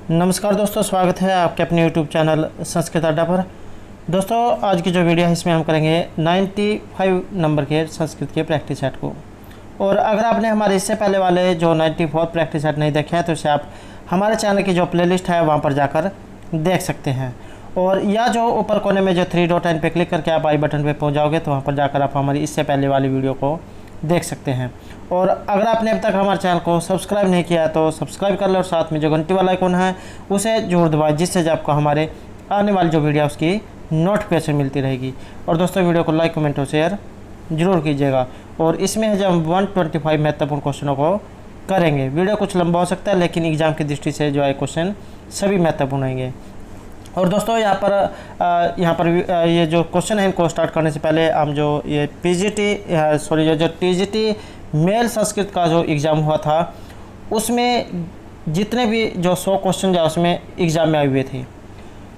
नमस्कार दोस्तों, स्वागत है आपके अपने यूट्यूब चैनल संस्कृत अड्डा पर। दोस्तों, आज की जो वीडियो है इसमें हम करेंगे 95 नंबर के संस्कृत के प्रैक्टिस सेट को। और अगर आपने हमारे इससे पहले वाले जो 94 प्रैक्टिस सेट नहीं देखे हैं तो इसे आप हमारे चैनल की जो प्लेलिस्ट है वहाँ पर जाकर देख सकते हैं। और या जो ऊपर कोने में जो 3 डॉट पे क्लिक करके आप आई बटन पे पहुँच जाओगे तो वहाँ पर जाकर आप हमारी इससे पहले वाली वीडियो को देख सकते हैं। और अगर आपने अब तक हमारे चैनल को सब्सक्राइब नहीं किया तो सब्सक्राइब कर लो और साथ में जो घंटी वाला आइकन है उसे जरूर दबाएं, जिससे आपको हमारे आने वाली जो वीडियो उसकी नोटिफिकेशन मिलती रहेगी। और दोस्तों, वीडियो को लाइक कमेंट और शेयर जरूर कीजिएगा। और इसमें है जब हम 125 महत्वपूर्ण क्वेश्चनों को करेंगे। वीडियो कुछ लंबा हो सकता है लेकिन एग्जाम की दृष्टि से जो है क्वेश्चन सभी महत्वपूर्ण होंगे। और दोस्तों, यहाँ पर ये जो क्वेश्चन है इनको स्टार्ट करने से पहले हम जो ये जो टीजीटी मेल संस्कृत का जो एग्ज़ाम हुआ था उसमें जितने भी जो 100 क्वेश्चन जो उसमें एग्ज़ाम में आए हुए थे,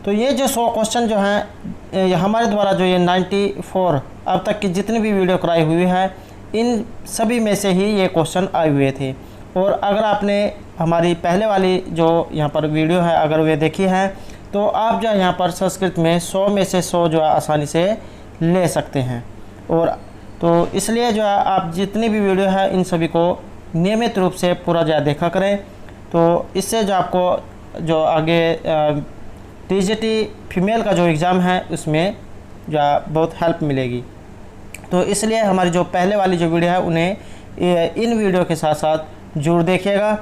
तो ये जो 100 क्वेश्चन जो हैं हमारे द्वारा जो ये 94 अब तक की जितनी भी वीडियो कराई हुई है इन सभी में से ही ये क्वेश्चन आए हुए थे। और अगर आपने हमारी पहले वाली जो यहाँ पर वीडियो है अगर वे देखी है तो आप जो यहाँ पर संस्कृत में 100 में से 100 जो है आसानी से ले सकते हैं। और तो इसलिए जो है आप जितनी भी वीडियो है इन सभी को नियमित रूप से पूरा जो है देखा करें, तो इससे जो आपको जो आगे टीजीटी फीमेल का जो एग्ज़ाम है उसमें जो है बहुत हेल्प मिलेगी। तो इसलिए हमारी जो पहले वाली जो वीडियो है उन्हें इन वीडियो के साथ साथ जरूर देखिएगा,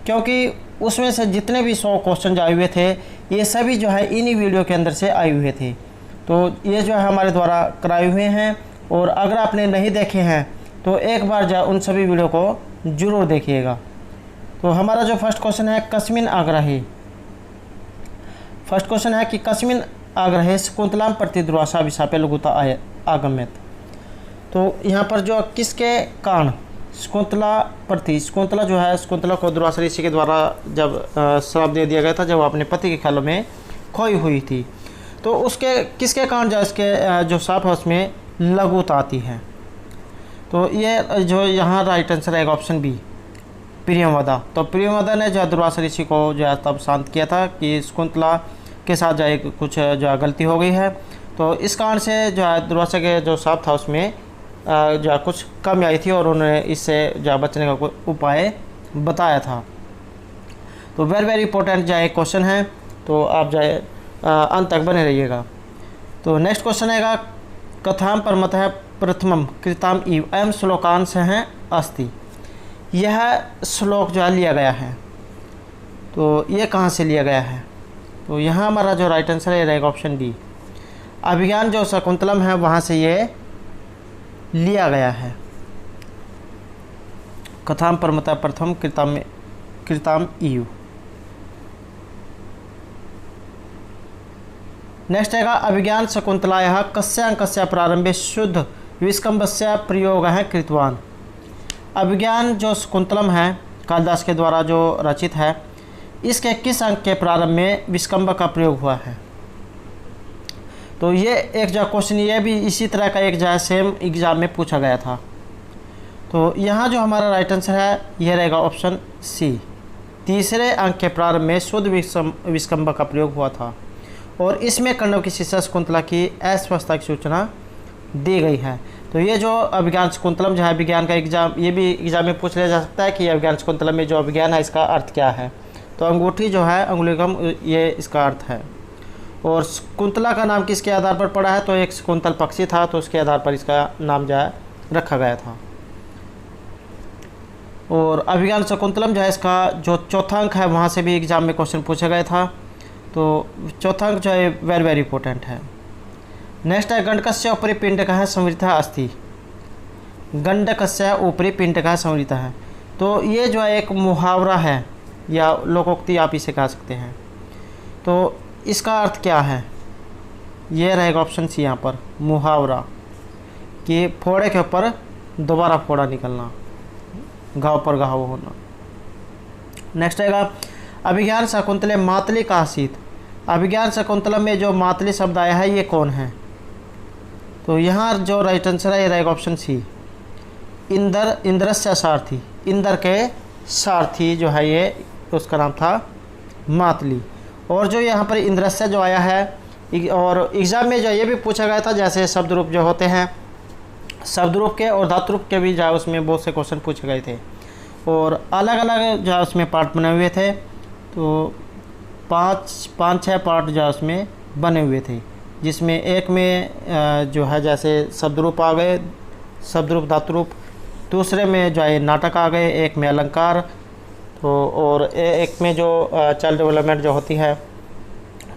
क्योंकि उसमें से जितने भी 100 क्वेश्चन जो आए हुए थे ये सभी जो है इन्हीं वीडियो के अंदर से आए हुए थे। तो ये जो है हमारे द्वारा कराए हुए हैं। और अगर आपने नहीं देखे हैं तो एक बार जो उन सभी वीडियो को जरूर देखिएगा। तो हमारा जो फर्स्ट क्वेश्चन है कस्मिन आग्रहे। फर्स्ट क्वेश्चन है कि कस्मिन आग्रहे शकुंतलाम प्रति दुर्वासा विशापे लघुता आगम्यत। तो यहाँ पर जो किसके कारण शकुंतला जो है शकुंतला को दुर्वासा ऋषि के द्वारा जब श्राप दे दिया गया था जब अपने पति के ख्यालों में खोई हुई थी, तो उसके किसके कारण जो इसके जो श्राप है उसमें लघुता आती है। तो ये जो यहाँ राइट आंसर है ऑप्शन बी, प्रियमवदा। तो प्रियमवदा ने जो दुर्वासा ऋषि को जो है तब शांत किया था कि शकुंतला के साथ जो है कुछ जो है गलती हो गई है। तो इस कारण से जो है दुर्वासा के जो श्राप था उसमें जो है कुछ कमी आई थी और उन्होंने इससे जो है बचने का कोई उपाय बताया था। तो वेरी इंपॉर्टेंट जो है क्वेश्चन है, तो आप जो है अंत तक बने रहिएगा। तो नेक्स्ट क्वेश्चन आएगा कथाम परमतः प्रथमम कृताम इव अयम श्लोकांश हैं अस्ति। यह श्लोक जो है लिया गया है, तो ये कहाँ से लिया गया है? तो यहाँ हमारा जो राइट आंसर है रहेगा ऑप्शन डी, अभिज्ञान जो शकुंतलम है वहाँ से ये लिया गया है। कथाम परमतः प्रथम कृताम इव। नेक्स्ट है अभिज्ञान शकुंतलायाः कस्य अंकस्य प्रारंभे शुद्ध विस्कम्भस्य प्रयोग है कृतवान। अभिज्ञान जो शकुंतलम है कालिदास के द्वारा जो रचित है, इसके किस अंक के प्रारंभ में विस्कम्भ का प्रयोग हुआ है? तो ये एक जो क्वेश्चन ये भी इसी तरह का एक जो सेम एग्जाम में पूछा गया था। तो यहाँ जो हमारा राइट आंसर है यह रहेगा ऑप्शन सी, तीसरे अंक के प्रारंभ में शुद्ध विस्कम्भ का प्रयोग हुआ था। और इसमें कण्व की शिष्या शकुंतला की अस्वस्थता की सूचना दी गई है। तो ये जो अभिज्ञान शकुंतलम जो है विज्ञान का एग्जाम, ये भी एग्जाम में पूछ लिया जा सकता है कि अभिज्ञान शकुंतलम में जो अभिज्ञान है इसका अर्थ क्या है। तो अंगूठी जो है अंगुलिगम, ये इसका अर्थ है। और शकुंतला का नाम किसके आधार पर पड़ा है? तो एक शकुंतल पक्षी था, तो उसके आधार पर इसका नाम जो है रखा गया था। और अभिज्ञान शकुंतलम जो है इसका जो चौथा अंक है वहाँ से भी एग्जाम में क्वेश्चन पूछा गया था। तो चौथा अंक जो है वेरी इंपॉर्टेंट है। नेक्स्ट है गंडकस्य ऊपरी पिंडकः संवृतः अस्ति। गंडकस्य ऊपरी पिंडकः संवृतः है। तो ये जो है एक मुहावरा है या लोकोक्ति आप इसे कह सकते हैं। तो इसका अर्थ क्या है? ये रहेगा ऑप्शन सी यहाँ पर, मुहावरा, कि फोड़े के ऊपर दोबारा फोड़ा निकलना, घाव पर घाव होना। नेक्स्ट आएगा अभिज्ञान शकुंतले मातली का आसीत। अभिज्ञान शकुंतलम में जो मातली शब्द आया है ये कौन है? तो यहाँ जो राइट आंसर है ये रहेगा ऑप्शन सी, इंद्रस्य सारथी। इंद्र के सारथी जो है ये उसका नाम था मातली। और जो यहाँ पर इंद्रस्य जो आया है, और एग्ज़ाम में जो ये भी पूछा गया था, जैसे शब्द रूप जो होते हैं, शब्द रूप के और धातु रूप के भी जो उसमें बहुत से क्वेश्चन पूछे गए थे, और अलग अलग जो उसमें पार्ट बने हुए थे। तो पाँच छः पार्ट जो उसमें बने हुए थे, जिसमें एक में जो है जैसे शब्द रूप आ गए, शब्द रूप धातु रूप, दूसरे में जो है नाटक आ गए, एक में अलंकार, तो और एक में जो चाइल्ड डेवलपमेंट जो होती है।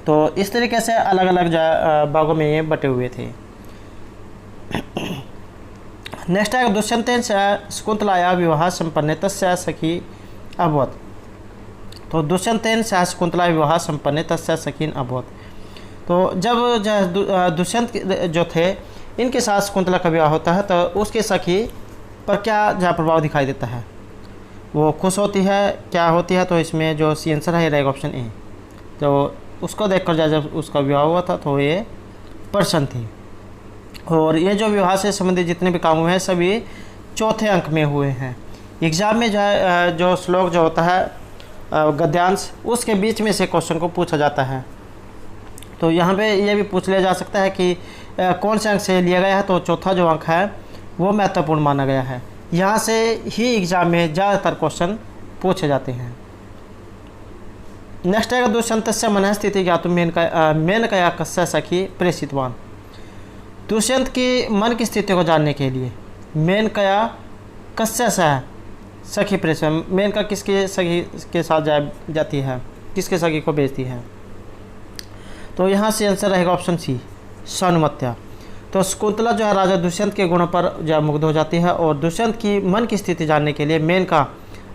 तो इस तरीके से अलग अलग भागों में ये बटे हुए थे। नेक्स्ट है दुष्यंतेन शकुंतलाया विवाह संपन्न तस्य सखी अभवत। तो दुष्यंतेन शकुंतला विवाह संपन्न तस्य सखीन अभवत। तो जब दुष्यंत जो थे, इनके साथ शकुंतला का विवाह होता है, तो उसके सखी पर क्या जहाँ प्रभाव दिखाई देता है, वो खुश होती है, क्या होती है? तो इसमें जो सी आंसर है रहेगा ऑप्शन ए। तो उसको देखकर जब उसका विवाह हुआ था तो ये प्रसन्न थी। और ये जो विवाह से संबंधित जितने भी काम हुए हैं सभी चौथे अंक में हुए हैं। एग्ज़ाम में जो श्लोक जो होता है गद्यांश, उसके बीच में से क्वेश्चन को पूछा जाता है। तो यहाँ पे ये भी पूछ लिया जा सकता है कि कौन से अंक से लिया गया है। तो चौथा जो अंक है वो महत्वपूर्ण माना गया है। यहाँ से ही एग्ज़ाम में ज़्यादातर क्वेश्चन पूछे जाते हैं। नेक्स्ट है दुष्यंतस्य मनः स्थिति ज्ञातुं मेनकया कस्य सखी प्रेषितवान। दुष्यंत की मन की स्थिति को जानने के लिए मेनकया कस्य सखी प्रेषित, मेनका किसके सखी के साथ जाती है, किसके सखी को भेजती है? तो यहाँ से आंसर रहेगा ऑप्शन सी, सानुमत्या। तो शकुंतला जो है राजा दुष्यंत के गुणों पर जो मुग्ध हो जाती है, और दुष्यंत की मन की स्थिति जानने के लिए मेनका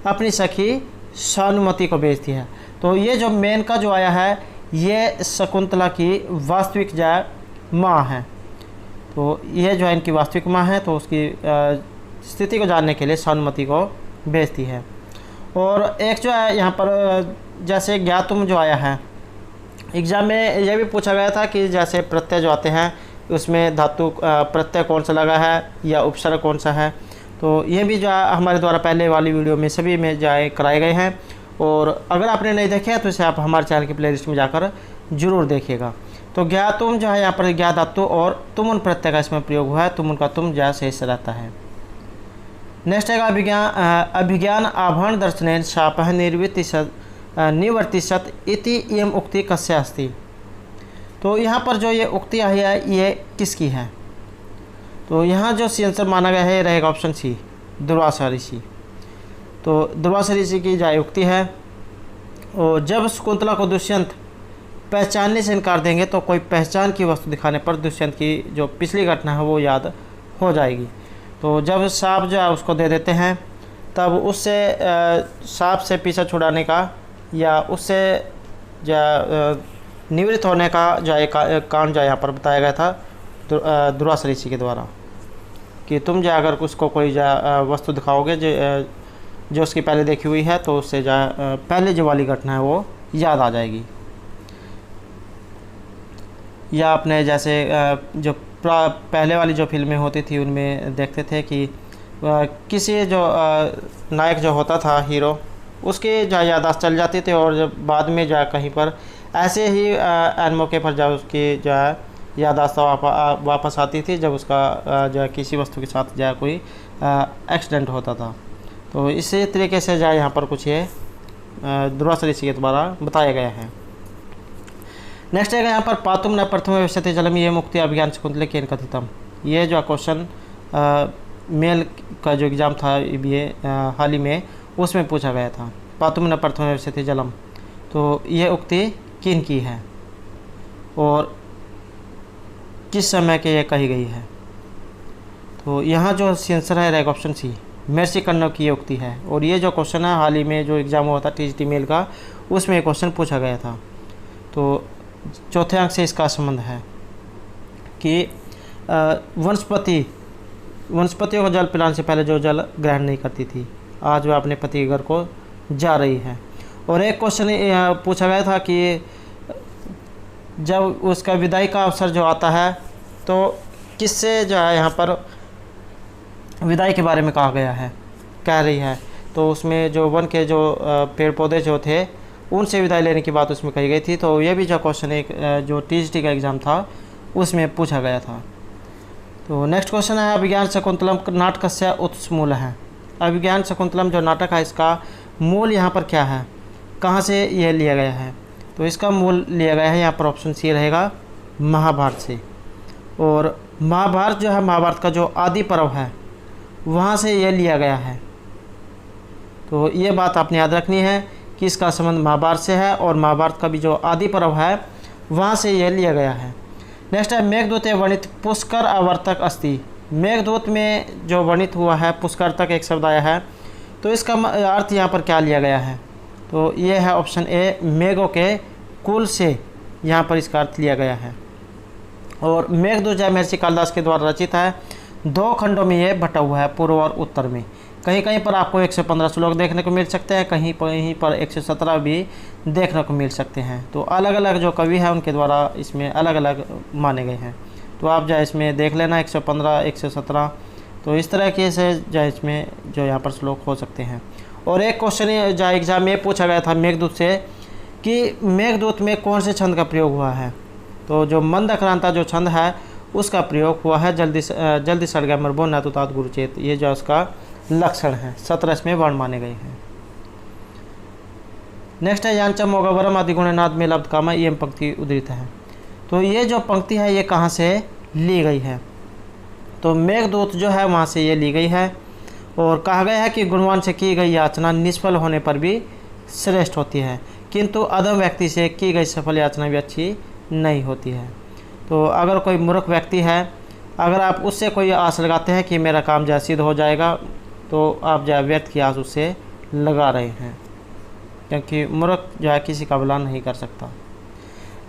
अपनी सखी सानुमति को भेजती है। तो ये जो मेनका जो आया है, ये शकुंतला की वास्तविक जो माँ है। तो ये जो है इनकी वास्तविक माँ है, तो उसकी स्थिति को जानने के लिए सानुमति को भेजती है। और एक जो है यहाँ पर जैसे ज्ञातुम जो आया है, एग्ज़ाम में यह भी पूछा गया था कि जैसे प्रत्यय जो आते हैं उसमें धातु प्रत्यय कौन सा लगा है या उपसर्ग कौन सा है। तो ये भी जो है हमारे द्वारा पहले वाली वीडियो में सभी में जो है कराए गए हैं, और अगर आपने नहीं देखे हैं तो इसे आप हमारे चैनल की प्लेलिस्ट में जाकर जरूर देखिएगा। तो ज्ञातुम जो है यहाँ पर ज्ञा धातु और तुमुन प्रत्यय का इसमें प्रयोग हुआ है, तुमुन का तुम जो शेष रहता है। नेक्स्ट है अभिज्ञान आभरण दर्शनेन शापः निवर्तिष्यत इति इयम् उक्ति कस्य अस्ति। तो यहाँ पर जो ये उक्ति आई है ये किसकी है? तो यहाँ जो सी आंसर माना गया है रहेगा ऑप्शन सी, दुर्वासा ऋषि। तो दुर्वासा ऋषि की जो उक्ति है, और जब शकुंतला को दुष्यंत पहचानने से इनकार देंगे तो कोई पहचान की वस्तु दिखाने पर दुष्यंत की जो पिछली घटना है वो याद हो जाएगी। तो जब सांप जो है उसको दे देते हैं, तब उससे सांप से पीछा छुड़ाने का या उससे निवृत्त होने का जो एक कांड जो यहाँ पर बताया गया था दुर्वासा ऋषि के द्वारा, कि तुम जो अगर उसको कोई वस्तु दिखाओगे जो उसकी पहले देखी हुई है, तो उससे पहले जो वाली घटना है वो याद आ जाएगी। या अपने जैसे जो पहले वाली जो फिल्में होती थी उनमें देखते थे कि किसी जो नायक जो होता था हीरो, उसके जो याददाश्त चल जाती थी, और जब बाद में जो कहीं पर ऐसे ही एन मौके पर जब उसकी जो है याददाश्त वापस आती थी, जब उसका जो किसी वस्तु के साथ जो कोई एक्सीडेंट होता था। तो इसी तरीके से जो यहाँ पर कुछ ये दुर्वासा ऋषि के द्वारा बताया गया है। नेक्स्ट है यहाँ पर पातुम न प्रथम विशति जलम ये मुक्ति अभिज्ञान शकुंतले केन कथितम। ये जो क्वेश्चन मेल का जो एग्ज़ाम था ये हाल ही में, उसमें पूछा गया था, पातुम न प्रथम विशति जलम। तो ये उक्ति किन की है और किस समय के ये कही गई है? तो यहाँ जो आंसर है रहेगा ऑप्शन सी, महर्षि कण्व की ये उक्ति है। और ये जो क्वेश्चन है हाल ही में जो एग्ज़ाम हुआ था टीजीटी मेल का, उसमें ये क्वेश्चन पूछा गया था। तो चौथे अंक से इसका संबंध है कि वनस्पतियों को जल पिलाने से पहले जो जल ग्रहण नहीं करती थी, आज वह अपने पति के घर को जा रही है। और एक क्वेश्चन पूछा गया था कि जब उसका विदाई का अवसर जो आता है तो किससे जो है यहाँ पर विदाई के बारे में कहा गया है, कह रही है। तो उसमें जो वन के जो पेड़ पौधे जो थे उनसे विदाई लेने की बात उसमें कही गई थी। तो ये भी जो क्वेश्चन एक जो टीजीटी का एग्ज़ाम था उसमें पूछा गया था। तो नेक्स्ट क्वेश्चन है अभिज्ञान शकुंतलम नाटकस्य उत्समूल है। अभिज्ञान शकुंतलम जो नाटक है इसका मूल यहाँ पर क्या है, कहाँ से यह लिया गया है? तो इसका मूल लिया गया है यहाँ पर ऑप्शन सी रहेगा महाभारत से। और महाभारत जो है, महाभारत का जो आदि पर्व है वहाँ से यह लिया गया है। तो ये बात आपने याद रखनी है कि इसका संबंध महाभारत से है और महाभारत का भी जो आदि पर्व है वहाँ से यह लिया गया है। नेक्स्ट है मेघदूते वर्णित पुष्कर आवर्तक अस्ति। मेघदूत में जो वर्णित हुआ है पुष्कर तक एक शब्द आया है, तो इसका अर्थ यहाँ पर क्या लिया गया है? तो ये है ऑप्शन ए, मेघों के कुल से यहाँ पर इसका अर्थ लिया गया है। और मेघदूत जो महर्षि कालिदास के द्वारा रचित है, 2 खंडों में ये बटा हुआ है, पूर्व और उत्तर में। कहीं कहीं पर आपको 115 श्लोक देखने को मिल सकते हैं, कहीं कहीं पर 117 भी देखने को मिल सकते हैं। तो अलग अलग जो कवि हैं उनके द्वारा इसमें अलग अलग माने गए हैं। तो आप जो इसमें देख लेना 115, 117, तो इस तरह के से जो इसमें जो यहाँ पर श्लोक हो सकते हैं। और एक क्वेश्चन जो एग्जाम में पूछा गया था मेघदूत से कि मेघदूत में कौन से छंद का प्रयोग हुआ है? तो जो मंदक्रांता जो छंद है उसका प्रयोग हुआ है। जल्दी सड़ गया मरबो न तो तात गुरुचेत, ये जो उसका लक्षण है 17 इसमें वर्ण माने गए हैं। नेक्स्ट है यांचा मोगवरम आदि गुणनाद में लब्ध कामा, ये पंक्ति उद्धृत है। तो ये जो पंक्ति है ये कहाँ से ली गई है? तो मेघदूत जो है वहाँ से ये ली गई है। और कहा गया है कि गुणवान से की गई याचना निष्फल होने पर भी श्रेष्ठ होती है, किंतु अधम व्यक्ति से की गई सफल याचना भी अच्छी नहीं होती है। तो अगर कोई मूर्ख व्यक्ति है, अगर आप उससे कोई आस लगाते हैं कि मेरा काम जो सिद्ध हो जाएगा, तो आप जो व्यर्थ की आस उससे लगा रहे हैं, क्योंकि मूर्ख जो है किसी का भला नहीं कर सकता।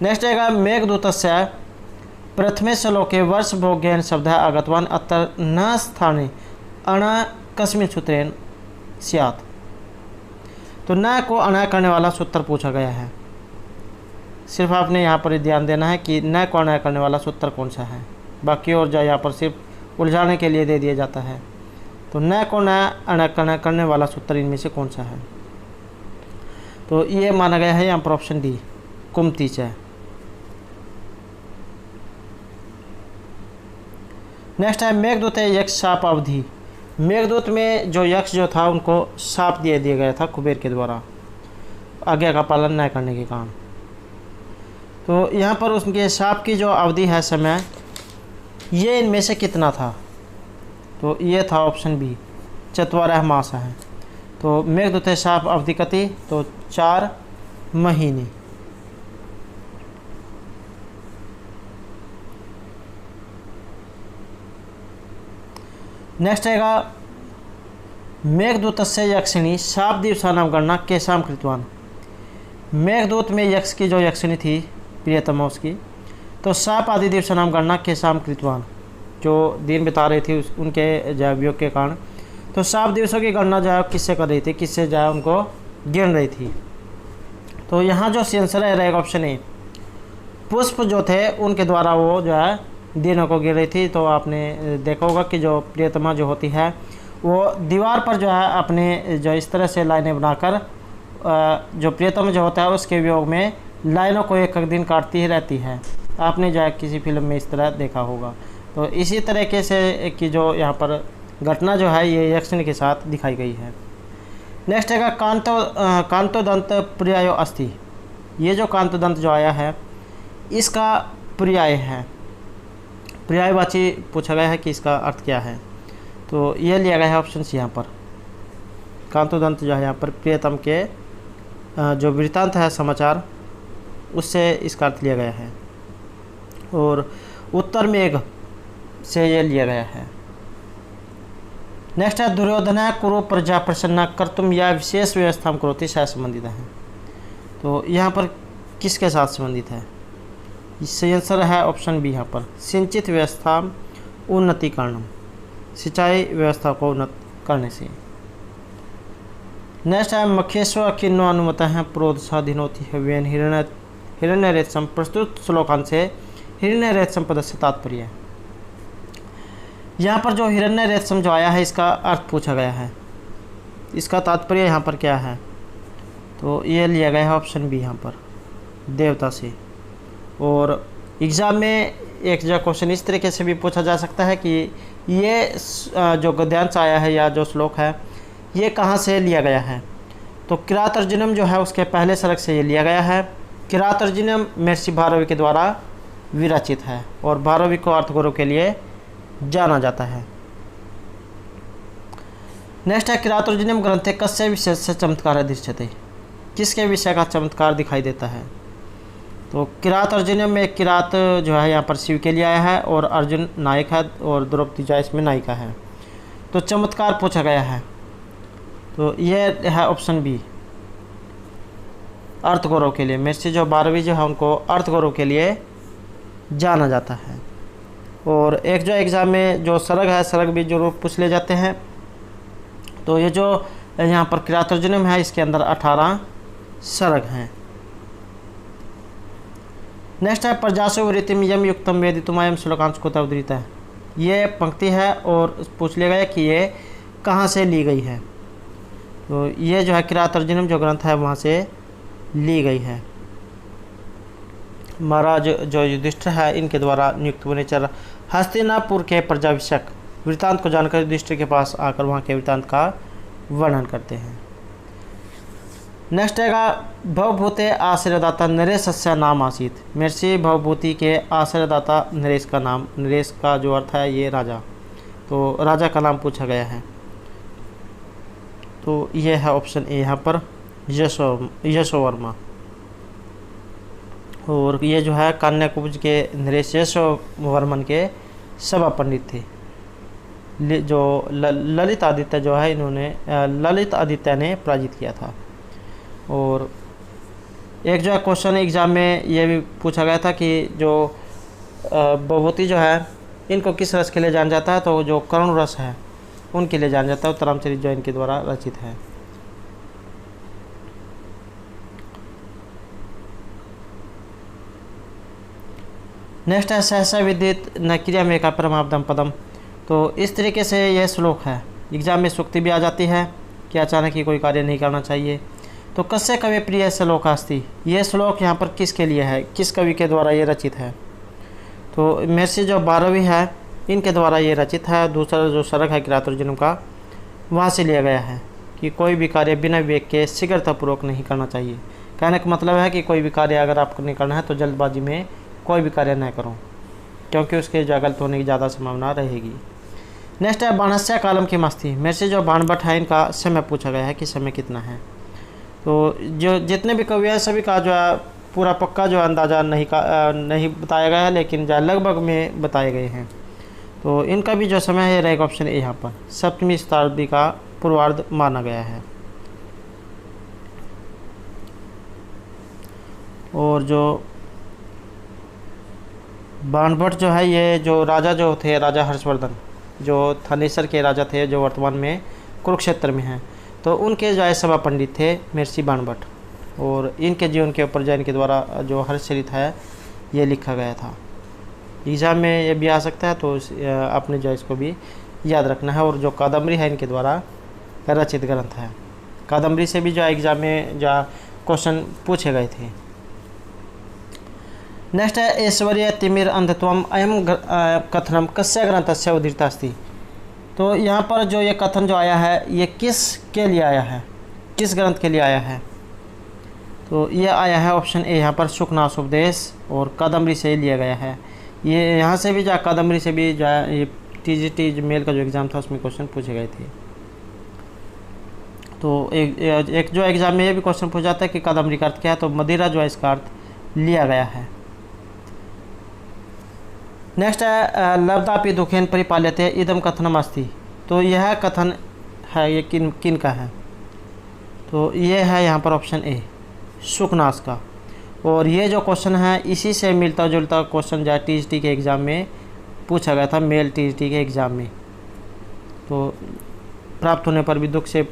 नेक्स्ट आएगा मेघदूतस्य प्रथमे श्लोके वर्ष भोग्यन शब्द आगतवान अत्र न स्थाने अण कस्मिन् सूत्रेण स्यात्। तो न को अण करने वाला सूत्र पूछा गया है। सिर्फ आपने यहाँ पर ध्यान देना है कि न को अण करने वाला सूत्र कौन सा है, बाकी और जो यहाँ पर सिर्फ उलझाने के लिए दे दिया जाता है। तो न को न अण करने वाला सूत्र इनमें से कौन सा है? तो ये माना गया है यहाँ पर ऑप्शन डी, कुमति च। नेक्स्ट है मेघदूत यक्ष शाप अवधि। मेघदूत में जो यक्ष जो था उनको शाप दिया गया था कुबेर के द्वारा आज्ञा का पालन न करने के कारण। तो यहाँ पर उनके शाप की जो अवधि है समय, ये इनमें से कितना था? तो ये था ऑप्शन बी, 4 मास है। तो मेघदूत शाप अवधि कति? तो 4 महीने। नेक्स्ट आएगा मेघदूतस्य यक्षिणी शाप दिवसानां गणना केशाम कृतवान। मेघदूत में यक्ष की जो यक्षिणी थी प्रियतमा उसकी, तो शाप आदि दिवसानां गणना केशाम कृतवान, जो दिन बिता रही थी उनके जो वियोग के कारण, तो शाप दिवसों की गणना जो है किससे कर रही थी, किससे जो है उनको गिन रही थी? तो यहाँ जो आंसर रहेगा ऑप्शन ए, पुष्प जो थे उनके द्वारा वो जो है दिनों को गिर रही थी। तो आपने देखा होगा कि जो प्रियतमा जो होती है वो दीवार पर जो है अपने जो इस तरह से लाइनें बनाकर जो प्रियतमा जो होता है उसके वियोग में लाइनों को एक दिन काटती ही रहती है। आपने जो है किसी फिल्म में इस तरह देखा होगा। तो इसी तरीके से कि जो यहाँ पर घटना जो है ये यक्षिणी के साथ दिखाई गई है। नेक्स्ट है कांतोदंत पर्यायो अस्ति। ये जो कांतोदंत जो आया है इसका पर्याय है, पर्यायवाची पूछा गया है कि इसका अर्थ क्या है? तो ये लिया गया है ऑप्शन सी यहाँ पर। कांतोदंत जो है यहाँ पर प्रियतम के जो वृत्तांत है समाचार उससे इसका अर्थ लिया गया है। और उत्तर मेघ से ये लिया गया है। नेक्स्ट है दुर्योधन कुरु प्रजा प्रसन्न कर्तुम या विशेष व्यवस्था करोति से संबंधित है। तो यहाँ पर किसके साथ संबंधित है? इससे आंसर है ऑप्शन बी यहाँ पर, सिंचित व्यवस्था उन्नति कारणम, सिंचाई व्यवस्था को उन्नत करने से। नेक्स्ट है मखेश्वर किन्नो अनुमत है प्रोदसाधीनोति हव्यन हिरण्य रेतसम। प्रस्तुत श्लोकांश से हिरण्य रेतसम पद से तात्पर्य। यहाँ पर जो हिरण्य रेतसम जो आया है इसका अर्थ पूछा गया है, इसका तात्पर्य यहाँ पर क्या है? तो ये लिया गया है ऑप्शन बी यहाँ पर, देवता से। और एग्ज़ाम में एक जो क्वेश्चन इस तरीके से भी पूछा जा सकता है कि ये जो गद्यांश आया है या जो श्लोक है ये कहाँ से लिया गया है। तो किरात अर्जुनम जो है उसके पहले सर्ग से ये लिया गया है। किरात अर्जुनम महर्षि भारवी के द्वारा विरचित है और भारवी को अर्थगुरु के लिए जाना जाता है। नेक्स्ट है किरात अर्जुनम ग्रंथे कस्य विषय से चमत्कार दृश्यते, किसके विषय का चमत्कार दिखाई देता है। तो किरात अर्जुनम में किरात जो है यहाँ पर शिव के लिए आया है और अर्जुन नायक है और द्रौपदी जो है इसमें नायिका है। तो चमत्कार पूछा गया है, तो ये है ऑप्शन बी, अर्थ गौरव के लिए। महर्षि जो भारवी जो है उनको अर्थ गौरव के लिए जाना जाता है। और एक जो एग्ज़ाम में जो सर्ग है, सर्ग भी जरूर पूछ ले जाते हैं। तो ये जो यहाँ पर किरात अर्जुनम है इसके अंदर 18 सर्ग हैं। नेक्स्ट है प्रजासु वृत्तिम यम युक्तम वेदितुमायम श्लोकांश को उद्धृत है। ये पंक्ति है और पूछ लिया गया कि ये कहाँ से ली गई है। तो ये जो है किरात अर्जुनम जो ग्रंथ है वहाँ से ली गई है। महाराज जो युधिष्ठिर है इनके द्वारा नियुक्त वनेचर हस्तिनापुर के प्रजाभिषेक वृत्तांत को जानकर युधिष्ठिर के पास आकर वहाँ के वृत्तांत का वर्णन करते हैं। नेक्स्ट है भवभूते आश्रयदाता नरेशस्य नाम आसीत। महर्षि भवभूति के आश्रयदाता नरेश का नाम, नरेश का जो अर्थ है ये राजा, तो राजा का नाम पूछा गया है। तो ये है ऑप्शन ए यहाँ पर यशोवर्मा। और ये जो है कान्याकुब्ज के नरेश यशोवर्मन के सभा पंडित थे। जो ललित आदित्य जो है इन्होंने ललित आदित्य ने पराजित किया था। और एक जो है क्वेश्चन एग्ज़ाम में ये भी पूछा गया था कि जो भवभूति जो है इनको किस रस के लिए जाना जाता है। तो जो करुण रस है उनके लिए जाना जाता है। उत्तरामचरित जो इनके द्वारा रचित है। नेक्स्ट है सहसा विदित न क्रिया में का परमाब्दम पदम। तो इस तरीके से यह श्लोक है। एग्जाम में सूक्ति भी आ जाती है कि अचानक ही कोई कार्य नहीं करना चाहिए। तो कस्य कवि प्रिय श्लोकास्ति, यह श्लोक यहाँ पर किसके लिए है, किस कवि के द्वारा ये रचित है। तो महर्षि जो भारवी है इनके द्वारा ये रचित है। दूसरा जो सर्ग है किरात अर्जुनम का वहाँ से लिया गया है कि कोई भी कार्य बिना विवेक के शीघ्रतापूर्वक नहीं करना चाहिए। कहने का मतलब है कि कोई भी कार्य अगर आपको नहीं करना है तो जल्दबाजी में कोई भी कार्य न करो, क्योंकि उसके जो गलत होने की ज़्यादा संभावना रहेगी। नेक्स्ट है बाणस्य कालम की मस्ती। मेरे जो बाणभट्ट है इनका समय पूछा गया है कि समय कितना है। तो जो जितने भी कवि हैं सभी का जो है पूरा पक्का जो अंदाज़ा नहीं बताया गया है, लेकिन जो लगभग में बताए गए हैं। तो इनका भी जो समय है रहेगा ऑप्शन ए यहाँ पर, 7वीं शताब्दी का पूर्वार्ध माना गया है। और जो बाणभट्ट जो है ये जो राजा जो थे, राजा हर्षवर्धन जो थानेसर के राजा थे जो वर्तमान में कुरुक्षेत्र में हैं, तो उनके जो है सभा पंडित थे महर्षि बाणभट्ट। और इनके जीवन के ऊपर जो इनके द्वारा जो हर्षचरित है ये लिखा गया था। एग्ज़ाम में ये भी आ सकता है, तो आपने जो इसको भी याद रखना है। और जो कादम्बरी है इनके द्वारा रचित ग्रंथ है। कादम्बरी से भी जो एग्ज़ाम में जो क्वेश्चन पूछे गए थे। नेक्स्ट है ऐश्वर्य तिमिर अंधत्वम अयम कथनम कस्य ग्रंथस्य उद्धृत अस्ति। तो यहाँ पर जो ये कथन जो आया है ये किस के लिए आया है, किस ग्रंथ के लिए आया है। तो ये आया है ऑप्शन ए यहाँ पर शुकनास उपदेश और कादम्बरी से लिया गया है। ये यहाँ से भी जो कादम्बरी से भी जो है ये TGT मेल का जो एग्ज़ाम था उसमें क्वेश्चन पूछे गए थे। तो एक जो एग्ज़ाम में ये भी क्वेश्चन पूछा जाता है कि कादम्बरी का अर्थ क्या है। तो मदिरा जो है इसका अर्थ लिया गया है। नेक्स्ट है लब्धापि दुखेन परिपाल्यते इदम कथनम अस्ति। तो यह कथन है ये किन का है। तो ये है यहाँ पर ऑप्शन ए शुकनास का। और ये जो क्वेश्चन है इसी से मिलता जुलता क्वेश्चन जो है TGT के एग्ज़ाम में पूछा गया था, मेल TGT के एग्ज़ाम में। तो प्राप्त होने पर भी दुख से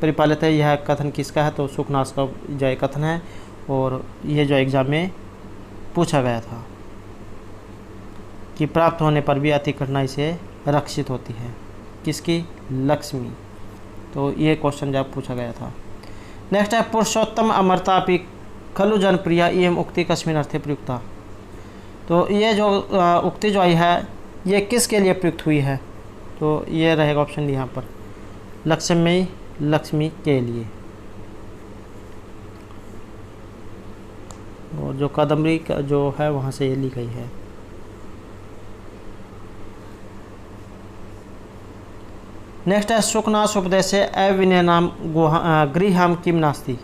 परिपालित है, यह कथन किसका है। तो शुकनास का जो है कथन है और ये जो एग्ज़ाम में पूछा गया था कि प्राप्त होने पर भी अति कठिनाई से रक्षित होती है किसकी, लक्ष्मी। तो ये क्वेश्चन जब पूछा गया था। नेक्स्ट है पुरुषोत्तम अमरतापि खलु जनप्रिया इयम उक्ति कस्मिन् अर्थे प्रयुक्ता। तो ये जो उक्ति जो आई है ये किसके लिए प्रयुक्त हुई है? तो ये रहेगा ऑप्शन डी यहाँ पर, लक्ष्मी के लिए। और जो कादम्बरी जो है वहाँ से ये ली गई है। नेक्स्ट है सुखनाश उपदेशे अविनय नाम गृहम किम नास्ति।